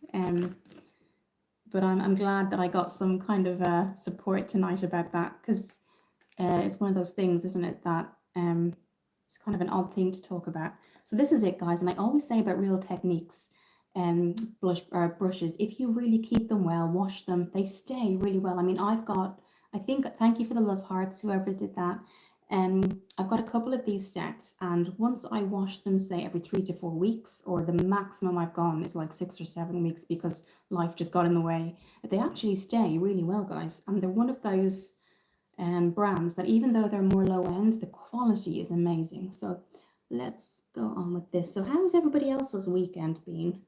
But I'm glad that I got some kind of support tonight about that, because it's one of those things, isn't it, that it's kind of an odd thing to talk about. So this is it, guys, and I always say about Real Techniques brushes, if you really keep them well, wash them, they stay really well. I mean, thank you for the love hearts, whoever did that. I've got a couple of these sets, and once I wash them, say every 3 to 4 weeks, or the maximum I've gone is like 6 or 7 weeks because life just got in the way, they actually stay really well, guys. And they're one of those brands that, even though they're more low end, the quality is amazing. So let's go on with this. So how has everybody else's weekend been?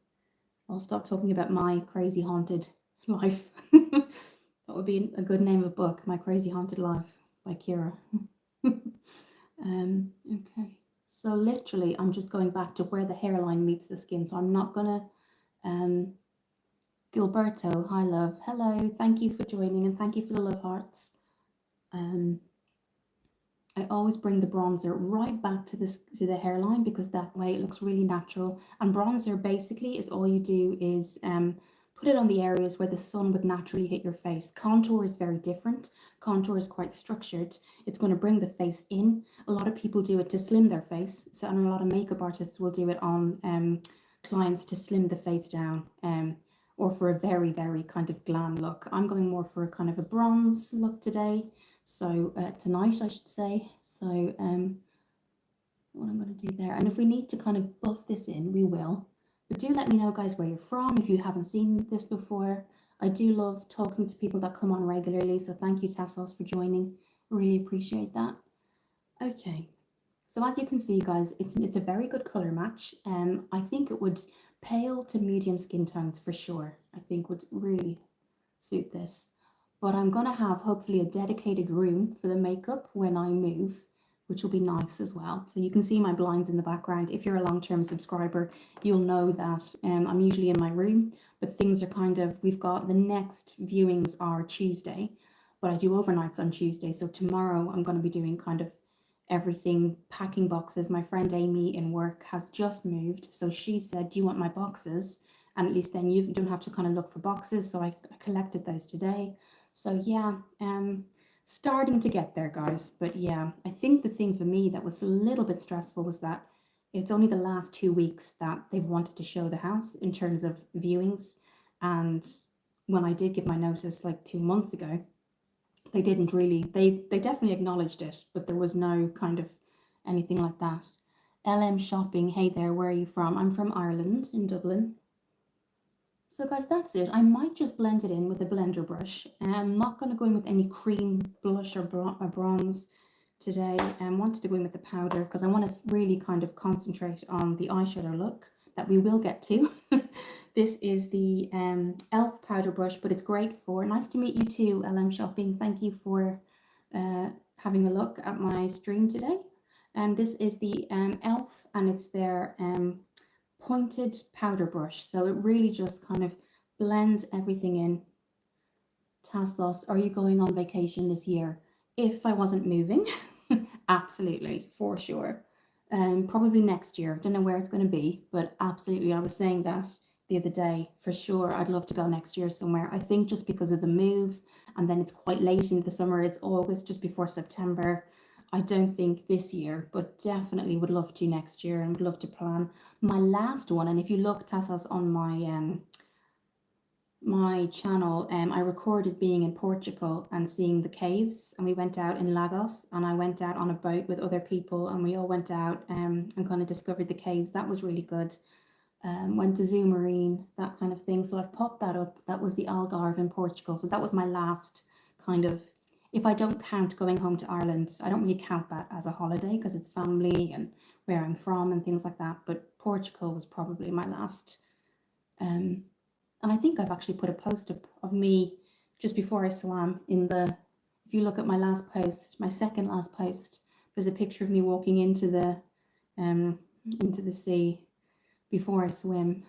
I'll stop talking about my crazy haunted life. That would be a good name of a book, My Crazy Haunted Life by Kira. Okay, so literally I'm just going back to where the hairline meets the skin, so I'm not gonna Gilberto, hi love, hello, thank you for joining, and thank you for the love hearts. I always bring the bronzer right back to the hairline, because that way it looks really natural. And bronzer basically is all you do is put it on the areas where the sun would naturally hit your face. Contour is very different. Contour is quite structured. It's going to bring the face in. A lot of people do it to slim their face. So, and a lot of makeup artists will do it on clients to slim the face down, or for a very, very kind of glam look. I'm going more for a kind of a bronze look today. So tonight, I should say. So what I'm going to do there, and if we need to kind of buff this in, we will. But do let me know, guys, where you're from if you haven't seen this before. I do love talking to people that come on regularly, so thank you, Tassos, for joining. Really appreciate that. Okay, so as you can see, guys, it's a very good color match. I think it would pale to medium skin tones for sure. I think would really suit this. But I'm going to have hopefully a dedicated room for the makeup when I move, which will be nice as well. So you can see my blinds in the background. If you're a long-term subscriber, you'll know that I'm usually in my room, but things are kind of, we've got the next viewings are Tuesday, but I do overnights on Tuesday. So tomorrow I'm going to be doing kind of everything, packing boxes. My friend Amy in work has just moved. So she said, do you want my boxes? And at least then you don't have to kind of look for boxes. So I collected those today. So yeah, starting to get there, guys. But yeah, I think the thing for me that was a little bit stressful was that it's only the last 2 weeks that they've wanted to show the house in terms of viewings. And when I did give my notice like 2 months ago, they didn't really, they definitely acknowledged it, but there was no kind of anything like that. LM Shopping, hey there, where are you from? I'm from Ireland, in Dublin. So guys, that's it. I might just blend it in with a blender brush. I'm not going to go in with any cream blush or bronze today. I wanted to go in with the powder because I want to really kind of concentrate on the eyeshadow look that we will get to. This is the e.l.f. powder brush, but it's great for, nice to meet you too, LM Shopping. Thank you for having a look at my stream today. And this is the e.l.f. and it's their pointed powder brush. So it really just kind of blends everything in. Tassos, are you going on vacation this year? If I wasn't moving, absolutely, for sure. Probably next year. Don't know where it's going to be, but absolutely. I was saying that the other day. For sure, I'd love to go next year somewhere. I think just because of the move, and then it's quite late into the summer. It's August, just before September. I don't think this year, but definitely would love to next year and would love to plan my last one. And if you look, Tassos, on my channel, I recorded being in Portugal and seeing the caves, and we went out in Lagos, and I went out on a boat with other people, and we all went out and kind of discovered the caves. That was really good. Went to Zoo Marine, that kind of thing. So I've popped that up. That was the Algarve in Portugal. So that was my last kind of, if I don't count going home to Ireland, I don't really count that as a holiday because it's family and where I'm from and things like that. But Portugal was probably my last. And I think I've actually put a post up of me just before I swam in the, if you look at my last post, my second last post, there's a picture of me walking into the sea before I swim.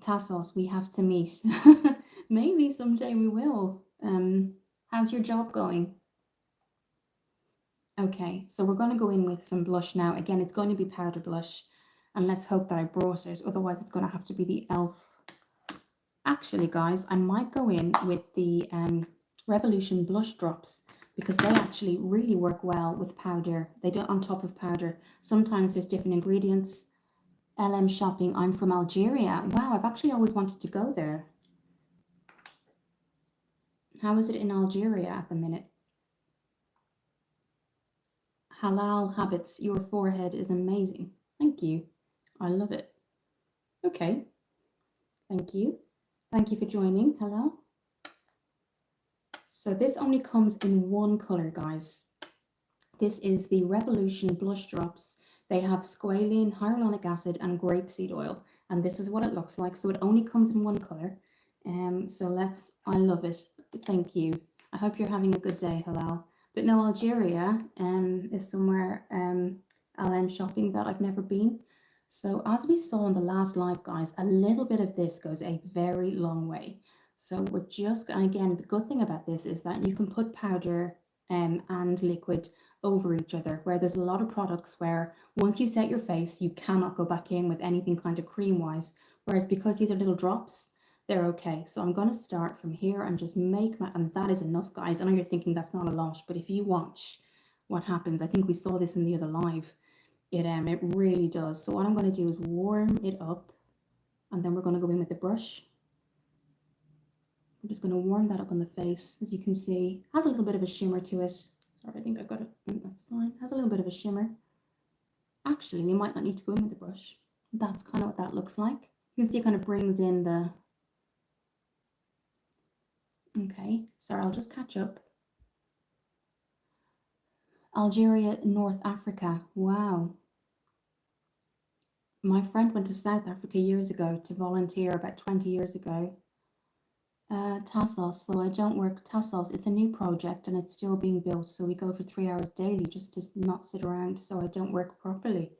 Tassos, we have to meet. Maybe someday we will. How's your job going? Okay, so we're going to go in with some blush now. Again, it's going to be powder blush. And let's hope that I brought it. Otherwise, it's going to have to be the e.l.f. Actually, guys, I might go in with the Revolution blush drops because they actually really work well with powder. They do it on top of powder. Sometimes there's different ingredients. LM shopping. I'm from Algeria. Wow, I've actually always wanted to go there. How is it in Algeria at the minute? Halal habits. Your forehead is amazing. Thank you. I love it. Okay. Thank you. Thank you for joining. Hello. So this only comes in one color, guys. This is the Revolution blush drops. They have squalene, hyaluronic acid, and grapeseed oil. And this is what it looks like. So it only comes in one color. I love it. Thank you. I hope you're having a good day, Halal. But no, Algeria is somewhere LM shopping that I've never been. So as we saw in the last live, guys, a little bit of this goes a very long way. So we're just, and again, the good thing about this is that you can put powder and liquid over each other, where there's a lot of products where once you set your face, you cannot go back in with anything kind of cream wise. Whereas because these are little drops, they're okay. So I'm going to start from here and just make my, and that is enough, guys. I know you're thinking that's not a lot, but if you watch what happens, I think we saw this in the other live, it really does. So what I'm going to do is warm it up, and then we're going to go in with the brush. I'm just going to warm that up on the face. As you can see, has a little bit of a shimmer to it. Sorry, I think I got it. That's fine. Has a little bit of a shimmer. Actually, we might not need to go in with the brush. That's kind of what that looks like. You can see it kind of brings in the... Okay, sorry, I'll just catch up. Algeria, North Africa. Wow. My friend went to South Africa years ago to volunteer, about 20 years ago. Tassos, so I don't work Tassos. It's a new project and it's still being built. So we go for 3 hours daily just to not sit around so I don't work properly.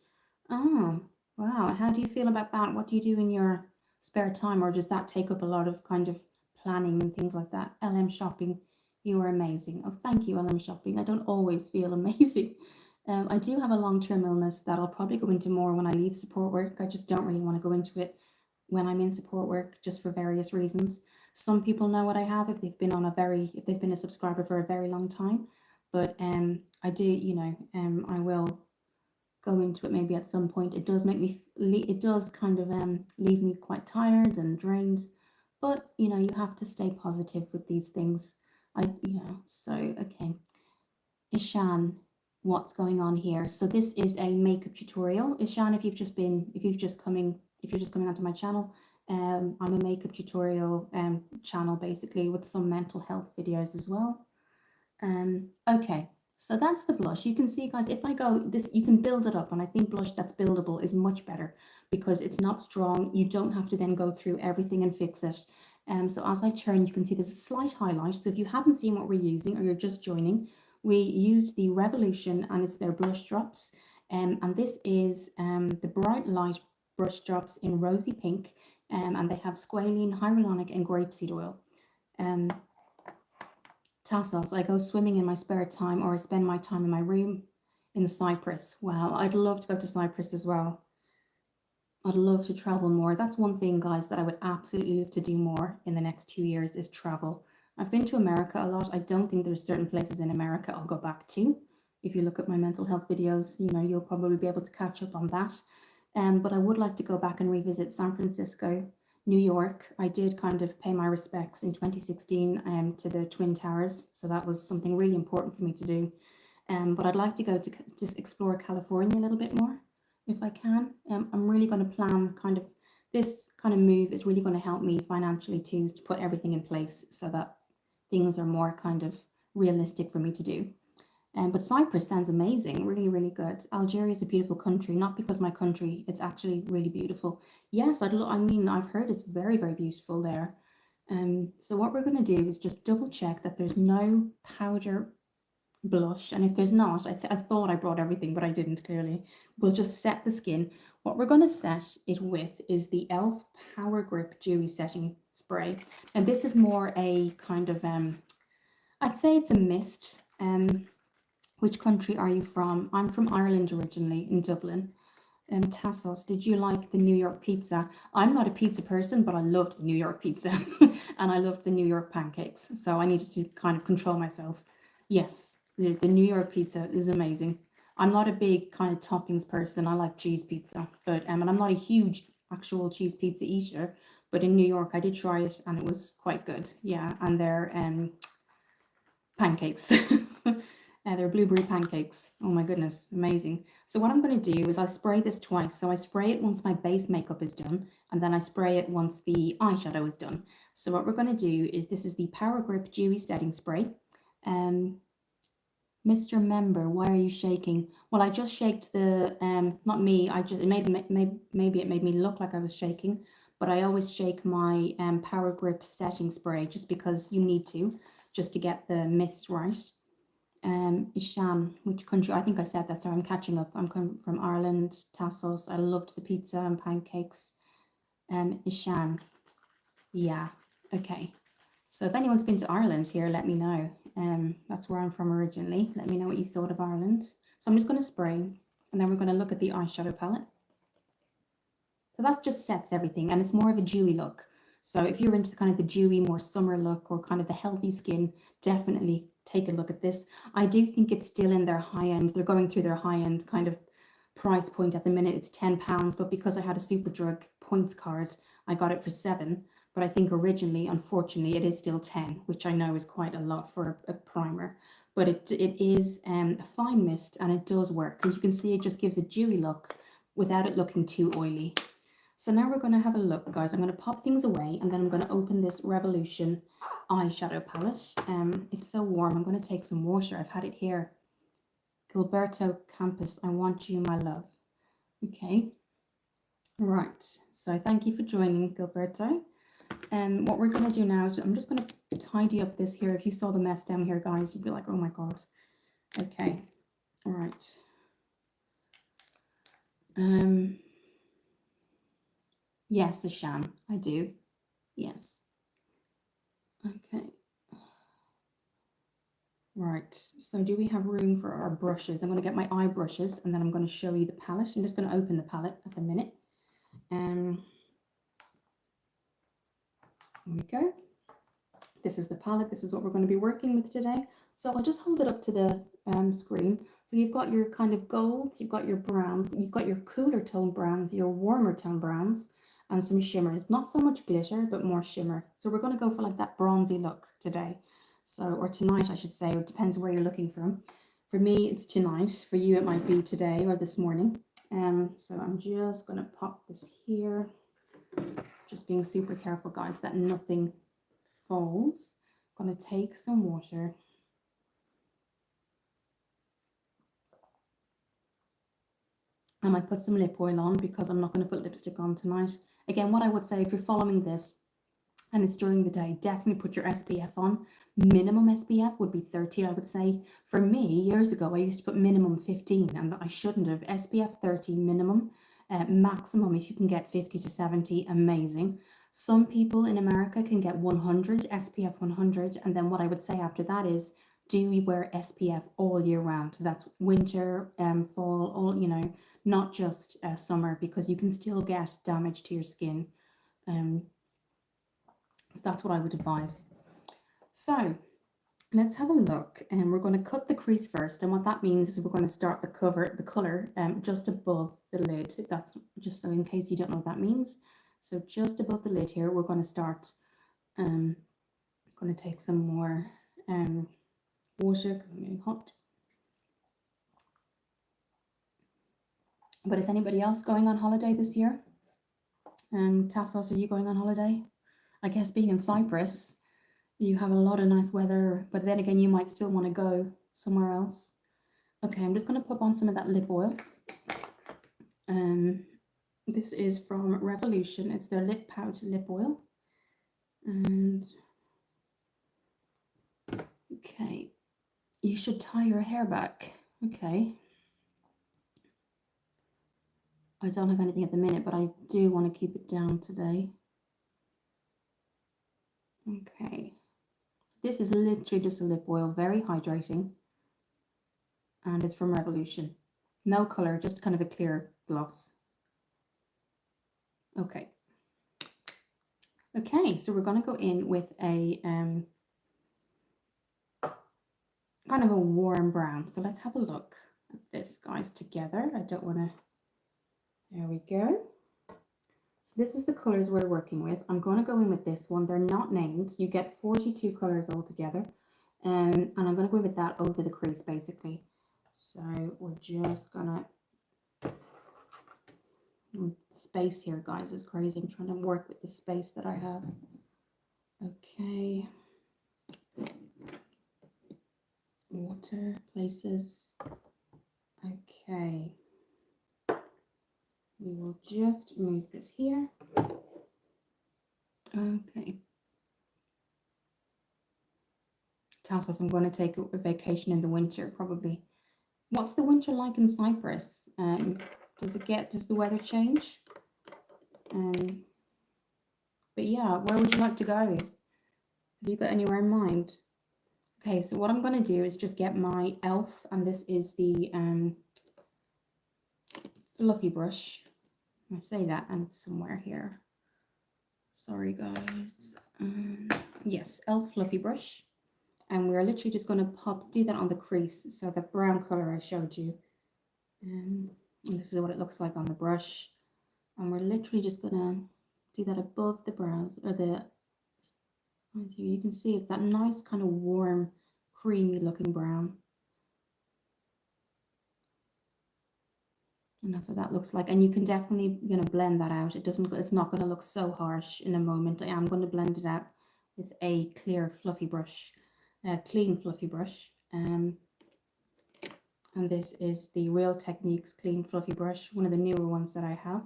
Oh, wow. How do you feel about that? What do you do in your spare time, or does that take up a lot of kind of planning and things like that? LM shopping, you are amazing. Oh, thank you, LM shopping. I don't always feel amazing. I do have a long-term illness that I'll probably go into more when I leave support work. I just don't really want to go into it when I'm in support work, just for various reasons. Some people know what I have if they've been a subscriber for a very long time. But I do, I will go into it maybe at some point. It does kind of leave me quite tired and drained. But you have to stay positive with these things. So okay. Ishan, what's going on here? So this is a makeup tutorial. Ishan, if you're just coming onto my channel, I'm a makeup tutorial channel basically with some mental health videos as well. Okay, so that's the blush. You can see, guys, if I go this, you can build it up, and I think blush that's buildable is much better because it's not strong. You don't have to then go through everything and fix it. So as I turn, you can see there's a slight highlight. So if you haven't seen what we're using or you're just joining, We used the Revolution, and it's their blush drops. And this is the Bright Light brush drops in rosy pink, and they have squalene, hyaluronic, and grapeseed oil. Um, Tassos, I go swimming in my spare time, or I spend my time in my room in Cyprus. Wow, I'd love to go to Cyprus as well. I'd love to travel more. That's one thing, guys, that I would absolutely love to do more in the next 2 years is travel. I've been to America a lot. I don't think there's certain places in America I'll go back to. If you look at my mental health videos, you know, you'll probably be able to catch up on that. But I would like to go back and revisit San Francisco, New York. I did kind of pay my respects in 2016 to the Twin Towers. So that was something really important for me to do. But I'd like to go to just explore California a little bit more if I can. I'm really going to plan kind of this kind of move is really going to help me financially too, to put everything in place so that things are more kind of realistic for me to do. But Cyprus sounds amazing, really, really good. Algeria is a beautiful country, not because my country, it's actually really beautiful. Yes, I mean, I've heard it's very, very beautiful there. So what we're going to do is just double check that there's no powder blush, and if there's not, I thought I brought everything, but I didn't, clearly. We'll just set the skin. What we're going to set it with is the e.l.f. Power Grip Dewy Setting Spray. And this is more a kind of, I'd say it's a mist. Which country are you from? I'm from Ireland originally, in Dublin. Tassos, did you like the New York pizza? I'm not a pizza person, but I loved the New York pizza. And I loved the New York pancakes. So I needed to kind of control myself. Yes, the New York pizza is amazing. I'm not a big kind of toppings person. I like cheese pizza, but and I'm not a huge actual cheese pizza eater. But in New York, I did try it, and it was quite good. Yeah, and their pancakes. They're blueberry pancakes. Oh my goodness, amazing. So what I'm going to do is I spray this twice. So I spray it once my base makeup is done, and then I spray it once the eyeshadow is done. So what we're going to do is, this is the Power Grip Dewy Setting Spray. Mr. Member, why are you shaking? Well, I just shaked the, not me, maybe it made me look like I was shaking, but I always shake my Power Grip setting spray just because you need to, just to get the mist right. Ishan, which country? I think I said that, so I'm catching up. I'm coming from Ireland. Tassos, I loved the pizza and pancakes. Ishan, yeah, okay. So if anyone's been to Ireland here, let me know. That's where I'm from originally. Let me know what you thought of Ireland. So I'm just going to spray, and then we're going to look at the eyeshadow palette. So that just sets everything, and it's more of a dewy look. So if you're into kind of the dewy, more summer look, or kind of the healthy skin, definitely take a look at this. I do think it's still in their high end. They're going through their high end kind of price point at the minute. It's £10, but because I had a Superdrug points card, I got it for £7. But I think originally, unfortunately, it is still 10, which I know is quite a lot for a primer. But it is a fine mist, and it does work. As you can see, it just gives a dewy look without it looking too oily. So now we're going to have a look, guys. I'm going to pop things away, and then I'm going to open this Revolution eyeshadow palette. It's so warm. I'm going to take some water. I've had it here. Gilberto Campus, I want you, my love. Okay. Right. So thank you for joining, Gilberto. And what we're going to do now is I'm just going to tidy up this here. If you saw the mess down here, guys, you'd be like, oh my God. Okay. All right. Yes, Ishan, I do. Yes. Okay. Right. So do we have room for our brushes? I'm going to get my eye brushes, and then I'm going to show you the palette. I'm just going to open the palette at the minute. Here we go. This is the palette. This is what we're going to be working with today. So I'll just hold it up to the screen. So you've got your kind of golds, you've got your browns, you've got your cooler tone browns, your warmer tone browns, and some shimmers. Not so much glitter, but more shimmer. So we're going to go for like that bronzy look today. So, or tonight, I should say. It depends where you're looking from. For me, it's tonight. For you, it might be today or this morning. So I'm just going to pop this here. Just being super careful, guys, that nothing falls. I'm going to take some water. I might put some lip oil on because I'm not going to put lipstick on tonight. Again, what I would say, if you're following this, and it's during the day, definitely put your SPF on. Minimum SPF would be 30, I would say. For me, years ago, I used to put minimum 15, and I shouldn't have. SPF 30 minimum, maximum if you can get 50 to 70, amazing. Some people in America can get 100, SPF 100, and then what I would say after that is, do we wear SPF all year round? That's winter, fall, all, not just summer, because you can still get damage to your skin. So that's what I would advise. So let's have a look, and we're going to cut the crease first. And what that means is we're going to start the color just above the lid. That's just so in case you don't know what that means. So just above the lid here, we're going to start. Going to take some more water because I'm getting hot. But is anybody else going on holiday this year? Tassos, are you going on holiday? I guess being in Cyprus, you have a lot of nice weather, but then again, you might still want to go somewhere else. Okay, I'm just going to pop on some of that lip oil. This is from Revolution. It's their lip pouch lip oil. And okay, you should tie your hair back. Okay. I don't have anything at the minute, but I do want to keep it down today. Okay. So this is literally just a lip oil, very hydrating. And it's from Revolution. No color, just kind of a clear gloss. Okay. Okay, so we're going to go in with a kind of a warm brown. So let's have a look at this, guys, together. I don't want to... There we go. So this is the colors we're working with. I'm going to go in with this one. They're not named. You get 42 colors altogether. And I'm going to go in with that over the crease, basically. So we're just going to... Space here, guys, is crazy. I'm trying to work with the space that I have. Okay. Water places. Okay. We will just move this here. Okay. Tassos, I'm going to take a vacation in the winter, probably. What's the winter like in Cyprus? Does the weather change? But yeah, where would you like to go? Have you got anywhere in mind? Okay, so what I'm going to do is just get my e.l.f. and this is the fluffy brush. I say that and it's somewhere here. Sorry, guys. Yes, e.l.f. fluffy brush. And we're literally just going to do that on the crease. So the brown color I showed you. And this is what it looks like on the brush. And we're literally just going to do that above the brows, or you can see it's that nice kind of warm, creamy looking brown. And that's what that looks like. And you can definitely, blend that out. It's not going to look so harsh in a moment. I am going to blend it out with a clear fluffy brush, clean fluffy brush. And this is the Real Techniques clean fluffy brush, one of the newer ones that I have.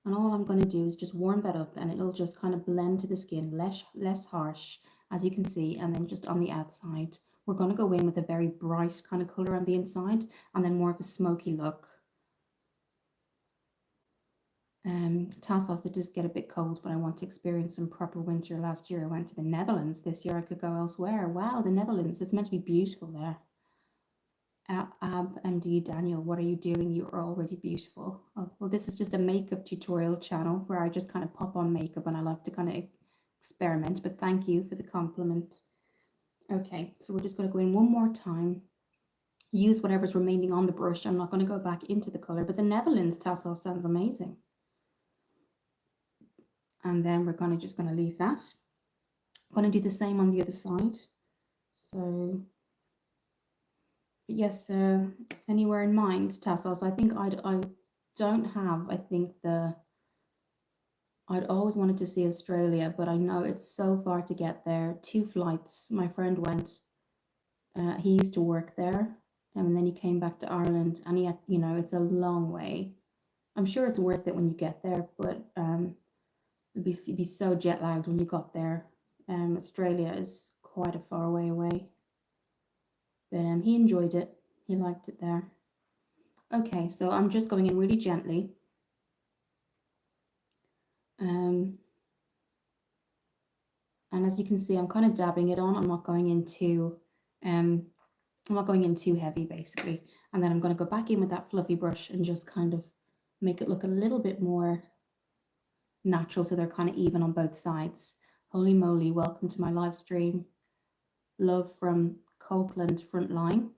And all I'm going to do is just warm that up, and it'll just kind of blend to the skin, less harsh, as you can see. And then just on the outside, we're going to go in with a very bright kind of color on the inside, and then more of a smoky look. Tassos, it does get a bit cold, but I want to experience some proper winter. Last year I went to the Netherlands. This year I could go elsewhere. Wow, the Netherlands, it's meant to be beautiful there. MD Daniel, what are you doing? You are already beautiful. Oh, well, this is just a makeup tutorial channel where I just kind of pop on makeup, and I like to kind of experiment, but thank you for the compliment. Okay, so we're just going to go in one more time. Use whatever's remaining on the brush. I'm not going to go back into the color, but the Netherlands, Tassos, sounds amazing. And then we're just going to leave that. I'm going to do the same on the other side. So, but yes, anywhere in mind, Tassos? I think I don't have, I'd always wanted to see Australia, but I know it's so far to get there. 2 flights. My friend went, he used to work there, and then he came back to Ireland, and he had, it's a long way. I'm sure it's worth it when you get there, but You'd be so jet lagged when you got there. Australia is quite a far way away, but he enjoyed it. He liked it there. Okay, so I'm just going in really gently. And as you can see, I'm kind of dabbing it on. I'm not going in too heavy, basically. And then I'm going to go back in with that fluffy brush and just kind of make it look a little bit more natural, so they're kind of even on both sides. Holy moly, welcome to my live stream. Love from Copeland Frontline.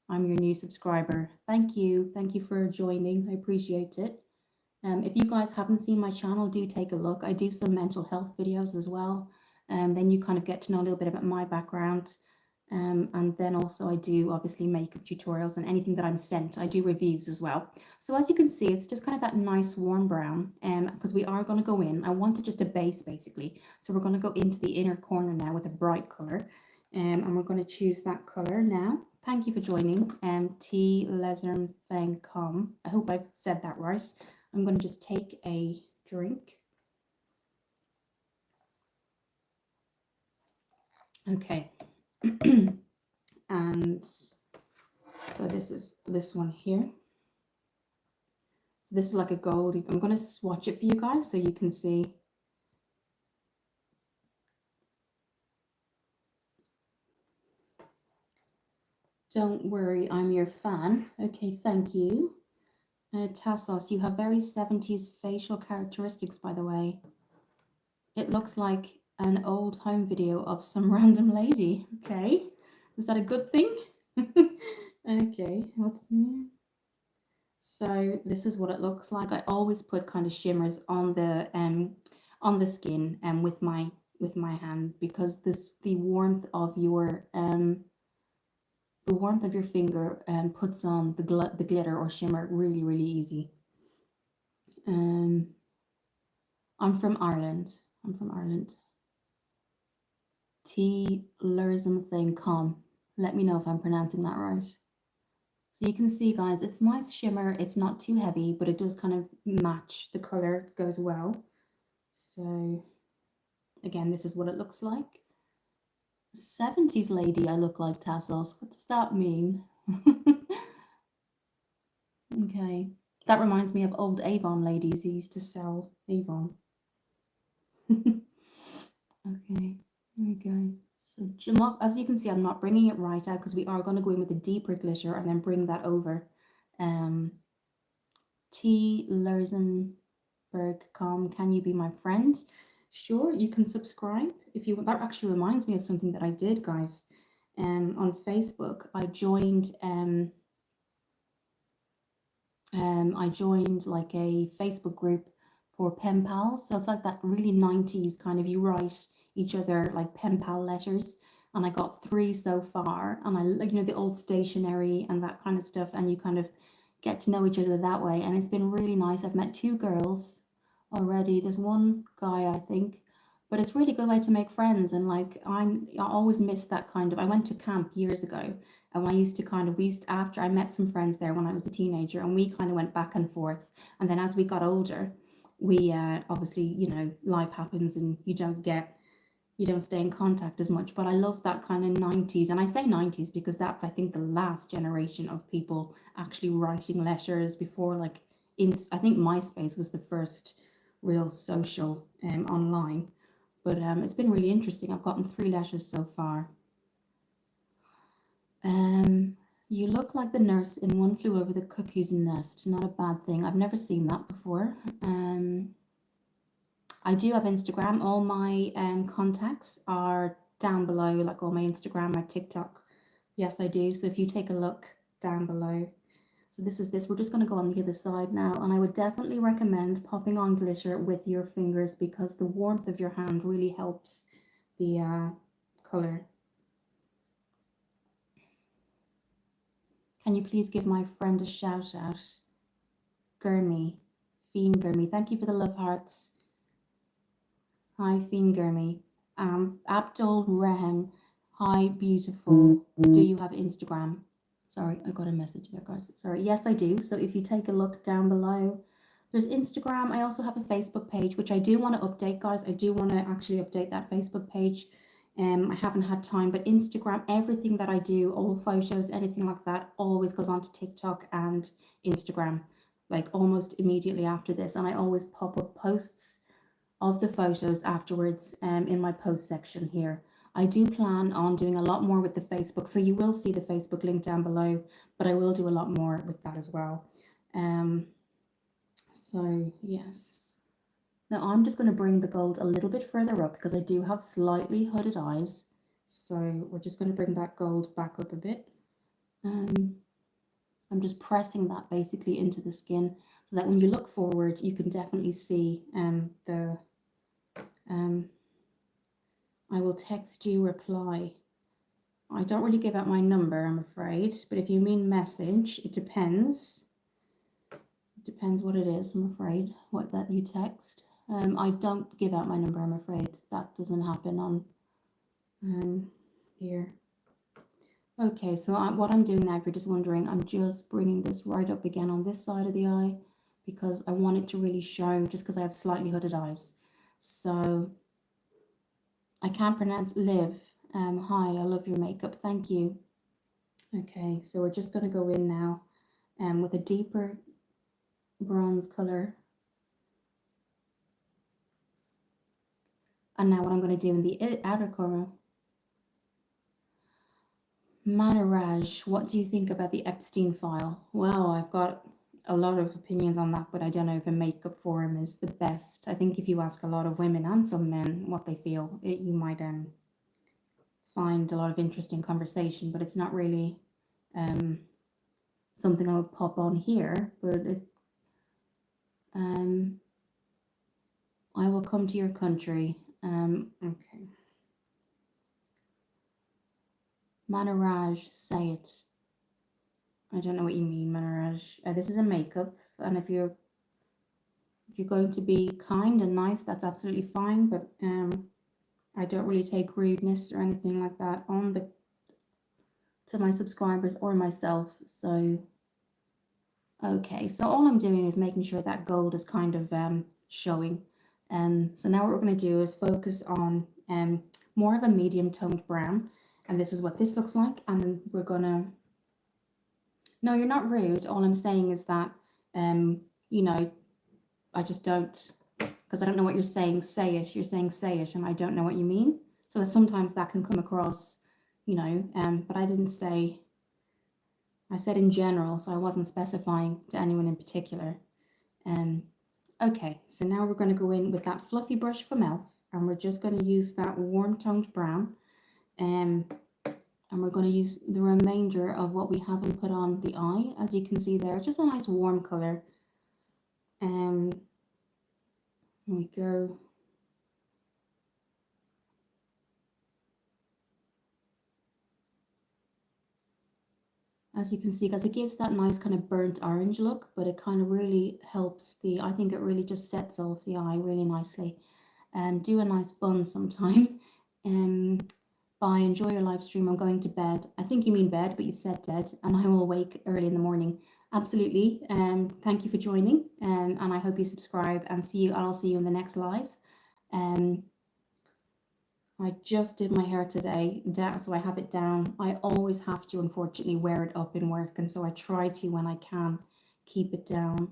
I'm your new subscriber. Thank you for joining. I appreciate it. If you guys haven't seen my channel, do take a look. I do some mental health videos as well. Then you kind of get to know a little bit about my background. And then also I do obviously makeup tutorials, and anything that I'm sent, I do reviews as well. So as you can see, it's just kind of that nice warm brown, because we are going to go in. I wanted just a base basically. So we're going to go into the inner corner now with a bright color. And we're going to choose that color now. Thank you for joining. T Lesern Thangcom. I hope I've said that right. I'm going to just take a drink. Okay. And so this is this one here. So this is like a gold. I'm going to swatch it for you guys so you can see. Don't worry, I'm your fan. Okay, thank you. Tassos, you have very 70s facial characteristics, by the way. It looks like an old home video of some random lady. Okay, is that a good thing? Okay, what's new? So this is what it looks like. I always put kind of shimmers on the skin and with my hand, because the warmth of your finger puts on the glitter or shimmer really easy. I'm from Ireland. T Lersum thing com. Let me know if I'm pronouncing that right. So you can see, guys, it's nice shimmer. It's not too heavy, but it does kind of match the color. It goes well. So again, this is what it looks like. 70s lady, I look like, Tassos. What does that mean? Okay. That reminds me of old Avon ladies who used to sell Avon. Okay, there we go. So as you can see, I'm not bringing it right out because we are going to go in with a deeper glitter and then bring that over. T Lerzenberg.com, can you be my friend? Sure, you can subscribe if you want. That actually reminds me of something that I did, guys. On Facebook, I joined like a Facebook group for pen pals. So it's like that really 90s kind of, you write each other like pen pal letters, and I got 3 so far, and I like, you know, the old stationery and that kind of stuff, and you kind of get to know each other that way, and it's been really nice. I've met 2 girls already. There's 1 guy, I think, but it's really a good way to make friends. And like I always miss that kind of, I went to camp years ago, and I used to kind of, after I met some friends there when I was a teenager, and we kind of went back and forth. And then as we got older, we obviously, you know, life happens and you don't stay in contact as much. But I love that kind of 90s, and I say 90s because that's, I think, the last generation of people actually writing letters. Before, like, I think MySpace was the first real social online. But it's been really interesting. I've gotten 3 letters so far. You look like the nurse in One Flew Over the Cuckoo's Nest. Not a bad thing. I've never seen that before. I do have Instagram. All my contacts are down below, like all my Instagram, my TikTok. Yes, I do. So if you take a look down below. So this is this. We're just going to go on the other side now. And I would definitely recommend popping on glitter with your fingers, because the warmth of your hand really helps the color. Can you please give my friend a shout out? Gurmi. Fiend Gurmi. Thank you for the love hearts. Hi, Fiend Gurmi. Abdul Rehem. Hi, beautiful. Do you have Instagram? Sorry, I got a message there, guys. Sorry. Yes, I do. So if you take a look down below, There's Instagram. I also have a Facebook page, which I do want to update, guys. I do want to actually update that Facebook page. I haven't had time, but Instagram, everything that I do, all photos, anything like that, always goes on to TikTok and Instagram, like almost immediately after this. And I always pop up posts of the photos afterwards in my post section here. I do plan on doing a lot more with the Facebook, so you will see the Facebook link down below, but I will do a lot more with that as well. So yes. Now I'm just going to bring the gold a little bit further up because I do have slightly hooded eyes. So we're just going to bring that gold back up a bit. I'm just pressing that basically into the skin so that when you look forward, you can definitely see I will text you reply. I don't really give out my number, I'm afraid, but if you mean message, it depends. It depends what it is, I'm afraid, what that you text. I don't give out my number, I'm afraid. That doesn't happen on here. Okay, so what I'm doing now, if you're just wondering, I'm just bringing this right up again on this side of the eye because I want it to really show, just because I have slightly hooded eyes. So I can't pronounce Liv. Hi, I love your makeup. Thank you. Okay, so we're just going to go in now with a deeper bronze color. And now what I'm going to do in the outer corner. Maniraj, what do you think about the Epstein file? Well, I've got a lot of opinions on that, but I don't know if a makeup forum is the best. I think if you ask a lot of women and some men what they feel, you might find a lot of interesting conversation, but it's not really something I would pop on here. But I will come to your country. Okay. Maniraj, say it. I don't know what you mean, Maniraj. This is a makeup, and if you're going to be kind and nice, that's absolutely fine. But I don't really take rudeness or anything like that on to my subscribers or myself. So okay, so all I'm doing is making sure that gold is kind of showing. So now what we're going to do is focus on more of a medium toned brown, and this is what this looks like. And then we're gonna. No, you're not rude. All I'm saying is that you know, I just don't, because I don't know what you're saying. Say it. You're saying say it, and I don't know what you mean. So sometimes that can come across, you know. But I didn't say. I said in general, so I wasn't specifying to anyone in particular. Okay, so now we're going to go in with that fluffy brush from e.l.f. and we're just going to use that warm toned brown. And we're going to use the remainder of what we haven't put on the eye. As you can see there, just a nice warm color. Here we go. As you can see, guys, it gives that nice kind of burnt orange look, but it kind of really helps I think it really just sets off the eye really nicely. Do a nice bun sometime. Bye, enjoy your live stream. I'm going to bed. I think you mean bed, but you've said dead, and I will wake early in the morning. Absolutely. Thank you for joining, and I hope you subscribe and I'll see you in the next live. I just did my hair today, so I have it down. I always have to, unfortunately, wear it up in work, and so I try to, when I can, keep it down.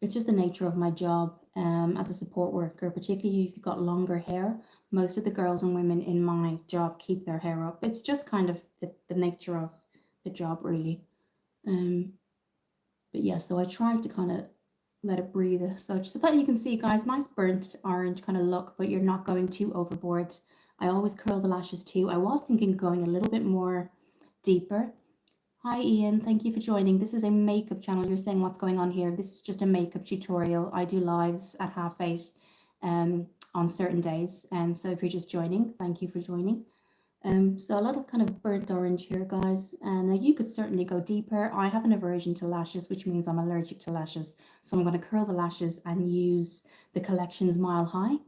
It's just the nature of my job as a support worker, particularly if you've got longer hair. Most of the girls and women in my job keep their hair up. It's just kind of the nature of the job, really. But yeah, so I try to kind of let it breathe as such, so that you can see, guys, nice burnt orange kind of look, but you're not going too overboard. I always curl the lashes too. I was thinking going a little bit more deeper. Hi Ian, thank you for joining. This is a makeup channel. You're saying what's going on here. This is just a makeup tutorial. I do lives at 8:30 on certain days, so if you're just joining, thank you for joining. So a little kind of burnt orange here, guys. Now you could certainly go deeper. I have an aversion to lashes, which means I'm allergic to lashes. So I'm going to curl the lashes and use the Collections Mile High.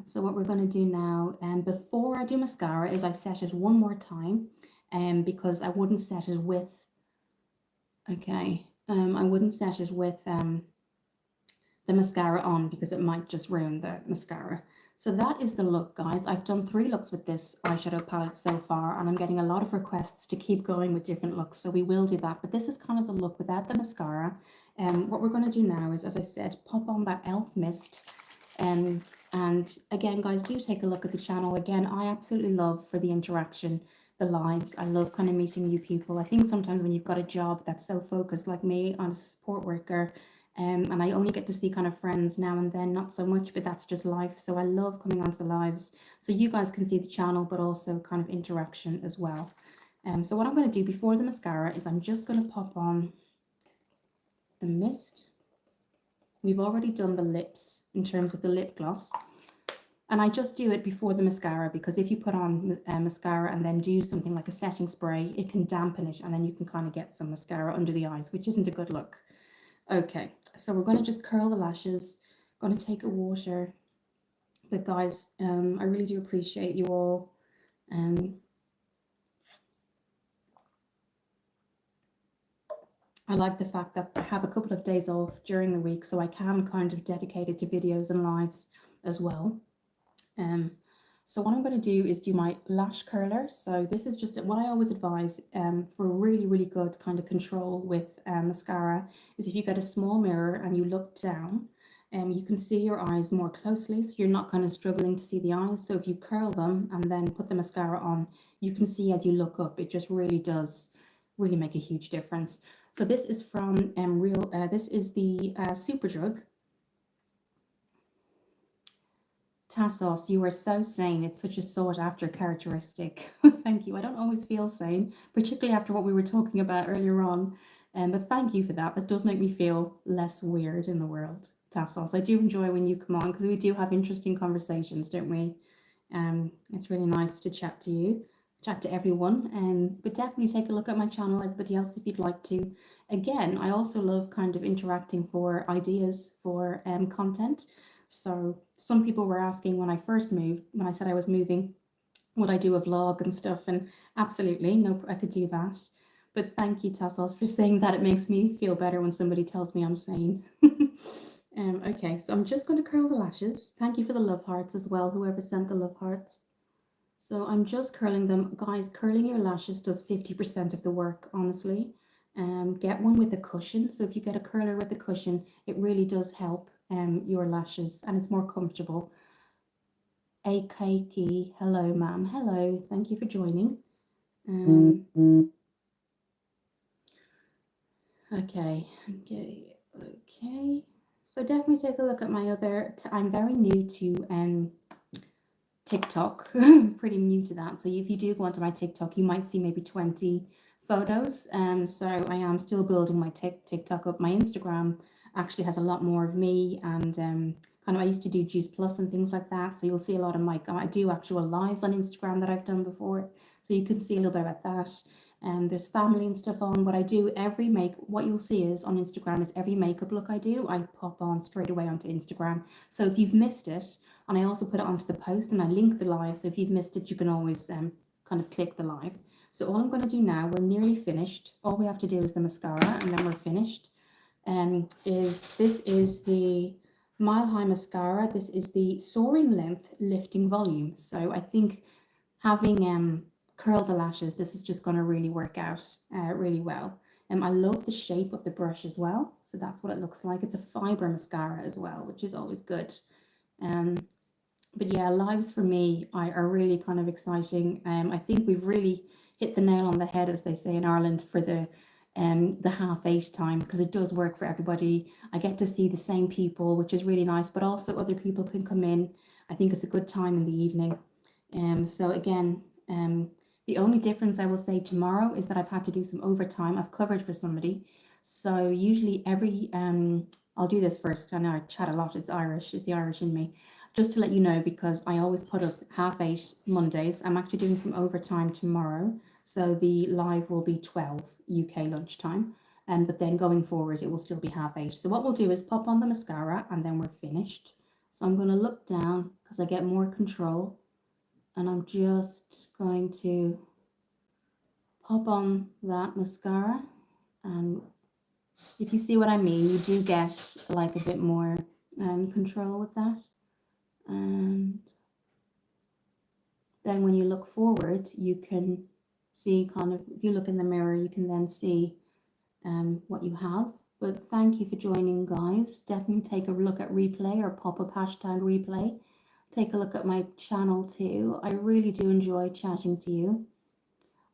So what we're going to do now, before I do mascara, is I set it one more time, because I wouldn't set it with. Okay, I wouldn't set it with the mascara on because it might just ruin the mascara. So that is the look, guys. I've done 3 looks with this eyeshadow palette so far, and I'm getting a lot of requests to keep going with different looks, so we will do that. But this is kind of the look without the mascara. What we're going to do now is, as I said, pop on that e.l.f. mist. And again, guys, do take a look at the channel. Again, I absolutely love for the interaction, the lives. I love kind of meeting new people. I think sometimes when you've got a job that's so focused like me, I'm a support worker, and I only get to see kind of friends now and then, not so much, but that's just life. So I love coming onto the lives so you guys can see the channel, but also kind of interaction as well. So what I'm going to do before the mascara is I'm just going to pop on the mist. We've already done the lips in terms of the lip gloss. And I just do it before the mascara because if you put on mascara and then do something like a setting spray, it can dampen it and then you can kind of get some mascara under the eyes, which isn't a good look. Okay, so we're going to just curl the lashes. I'm going to take a water. But guys, I really do appreciate you all. I like the fact that I have a couple of days off during the week, so I can kind of dedicate it to videos and lives as well. So what I'm going to do is do my lash curler. So this is just what I always advise for really, really good kind of control with mascara is if you get a small mirror and you look down, you can see your eyes more closely, so you're not kind of struggling to see the eyes. So if you curl them and then put the mascara on, you can see as you look up, it just really does really make a huge difference. So this is from this is the Superdrug. Tassos, you are so sane. It's such a sought after characteristic. Thank you. I don't always feel sane, particularly after what we were talking about earlier on. But thank you for that. That does make me feel less weird in the world. Tassos, I do enjoy when you come on because we do have interesting conversations, don't we? It's really nice to chat to you, chat to everyone. But definitely take a look at my channel, everybody else, if you'd like to. Again, I also love kind of interacting for ideas for content. So some people were asking when I first moved, when I said I was moving, would I do a vlog and stuff? And absolutely, no, I could do that. But thank you, Tassos, for saying that. It makes me feel better when somebody tells me I'm sane. Okay, so I'm just going to curl the lashes. Thank you for the love hearts as well, whoever sent the love hearts. So I'm just curling them. Guys, curling your lashes does 50% of the work, honestly. Get one with a cushion. So if you get a curler with a cushion, it really does help your lashes and it's more comfortable. AKK, hello, ma'am. Hello, thank you for joining. Okay. So definitely take a look at my other. I'm very new to TikTok, pretty new to that. So if you do go onto my TikTok, you might see maybe 20 photos. So I am still building my TikTok up. My Instagram actually has a lot more of me and kind of I used to do Juice Plus and things like that. So you'll see a lot of my, I do actual lives on Instagram that I've done before. So you can see a little bit about that. There's family and stuff on. What I do what you'll see is on Instagram is every makeup look I do, I pop on straight away onto Instagram. So if you've missed it, and I also put it onto the post and I link the live. So if you've missed it, you can always kind of click the live. So all I'm going to do now, we're nearly finished. All we have to do is the mascara and then we're finished. This is the Mile High Mascara. This is the Soaring Length Lifting Volume. So I think having curled the lashes, this is just going to really work out really well. I love the shape of the brush as well. So that's what it looks like. It's a fiber mascara as well, which is always good. But yeah, lives for me are really kind of exciting. I think we've really hit the nail on the head, as they say in Ireland, for the 8:30 time, because it does work for everybody. I get to see the same people, which is really nice, but also other people can come in. I think it's a good time in the evening. So again, the only difference I will say tomorrow is that I've had to do some overtime. I've covered for somebody. So usually I'll do this first. I know I chat a lot. It's Irish. It's the Irish in me. Just to let you know, because I always put up 8:30 Mondays. I'm actually doing some overtime tomorrow. So the live will be 12 UK lunchtime. But then going forward, it will still be 8:30. So what we'll do is pop on the mascara and then we're finished. So I'm going to look down because I get more control. And I'm just going to pop on that mascara. And if you see what I mean, you do get like a bit more control with that. And then when you look forward, you can see kind of, if you look in the mirror, you can then see what you have. But thank you for joining, guys. Definitely take a look at replay or pop up hashtag replay. Take a look at my channel too. I really do enjoy chatting to you.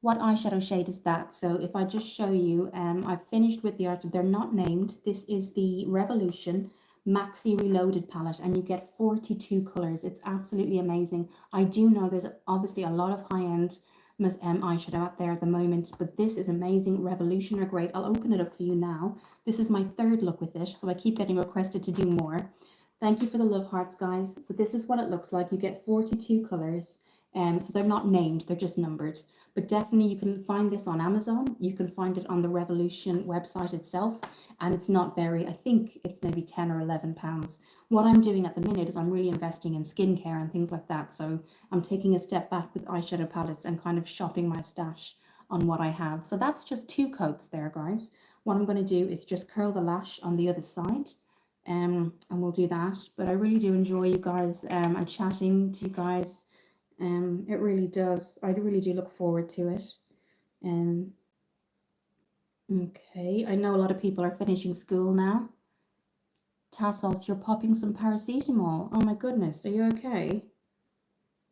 What eyeshadow shade is that? So if I just show you, I've finished with the art. They're not named. This is the Revolution Maxi Reloaded palette, and you get 42 colors. It's absolutely amazing. I do know there's obviously a lot of high-end eyeshadow out there at the moment, but this is amazing. Revolution are great. I'll open it up for you now. This is my third look with it, so I keep getting requested to do more. Thank you for the love hearts, guys. So this is what it looks like. You get 42 colors. So they're not named, they're just numbered. But definitely you can find this on Amazon. You can find it on the Revolution website itself. And it's not very, I think it's maybe 10 or 11 pounds. What I'm doing at the minute is I'm really investing in skincare and things like that. So I'm taking a step back with eyeshadow palettes and kind of shopping my stash on what I have. So that's just 2 coats there, guys. What I'm going to do is just curl the lash on the other side. And we'll do that. But I really do enjoy you guys and chatting to you guys. It really does. I really do look forward to it. Okay, I know a lot of people are finishing school now. Tassos, you're popping some paracetamol. Oh my goodness, are you okay?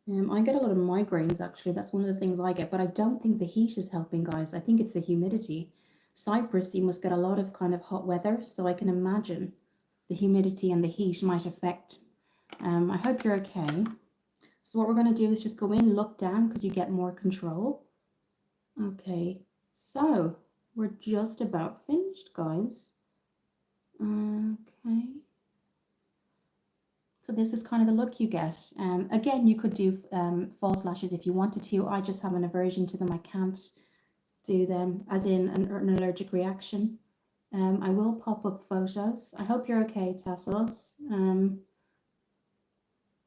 I get a lot of migraines actually. That's one of the things I get, but I don't think the heat is helping, guys. I think it's the humidity. Cyprus, you must get a lot of kind of hot weather, so I can imagine the humidity and the heat might affect. I hope you're okay. So what we're going to do is just go in, look down, because you get more control. Okay, so we're just about finished, guys. Okay. So this is kind of the look you get. Again, you could do false lashes if you wanted to. I just have an aversion to them. I can't do them, as in an allergic reaction. I will pop up photos. I hope you're okay, Tassos.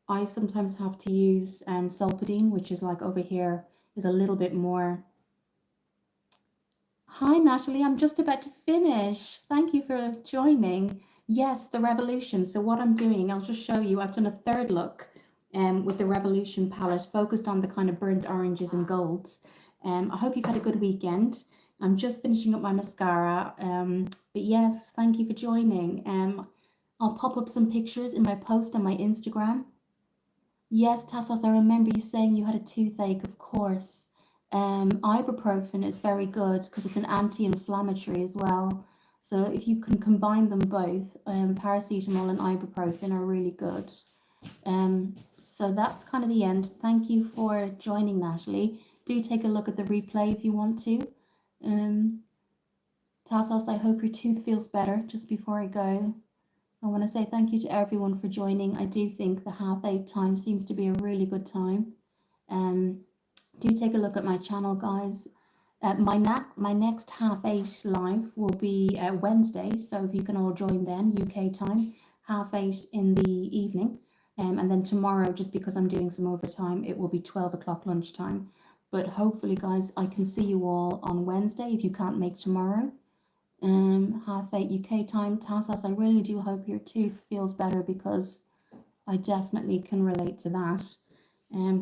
I sometimes have to use Solpadeine, which is like over here, is a little bit more. Hi, Natalie. I'm just about to finish. Thank you for joining. Yes, the Revolution. So what I'm doing, I'll just show you. I've done a third look with the Revolution palette, focused on the kind of burnt oranges and golds. I hope you've had a good weekend. I'm just finishing up my mascara. But yes, thank you for joining. I'll pop up some pictures in my post on my Instagram. Yes, Tassos, I remember you saying you had a toothache, of course. Ibuprofen is very good because it's an anti-inflammatory as well. So if you can combine them both, paracetamol and ibuprofen are really good. So that's kind of the end. Thank you for joining, Natalie. Do take a look at the replay if you want to. Tassos, I hope your tooth feels better just before I go. I want to say thank you to everyone for joining. I do think the 8:30 time seems to be a really good time. Do take a look at my channel, guys. My next 8:30 live will be Wednesday, so if you can all join then, UK time, 8:30 in the evening. And then tomorrow, just because I'm doing some overtime, it will be 12 o'clock lunchtime. But hopefully, guys, I can see you all on Wednesday if you can't make tomorrow. 8:30 UK time. Tassos, I really do hope your tooth feels better because I definitely can relate to that.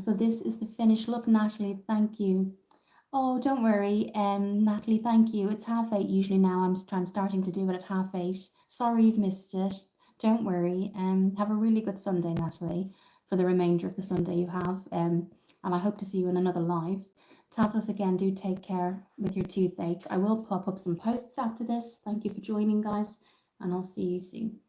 So this is the finished look. Natalie, thank you. Oh, don't worry, Natalie, thank you. It's 8:30 usually now. I'm starting to do it at 8:30. Sorry you've missed it. Don't worry. Have a really good Sunday, Natalie, for the remainder of the Sunday you have. And I hope to see you in another live. Tassos, again, do take care with your toothache. I will pop up some posts after this. Thank you for joining, guys, and I'll see you soon.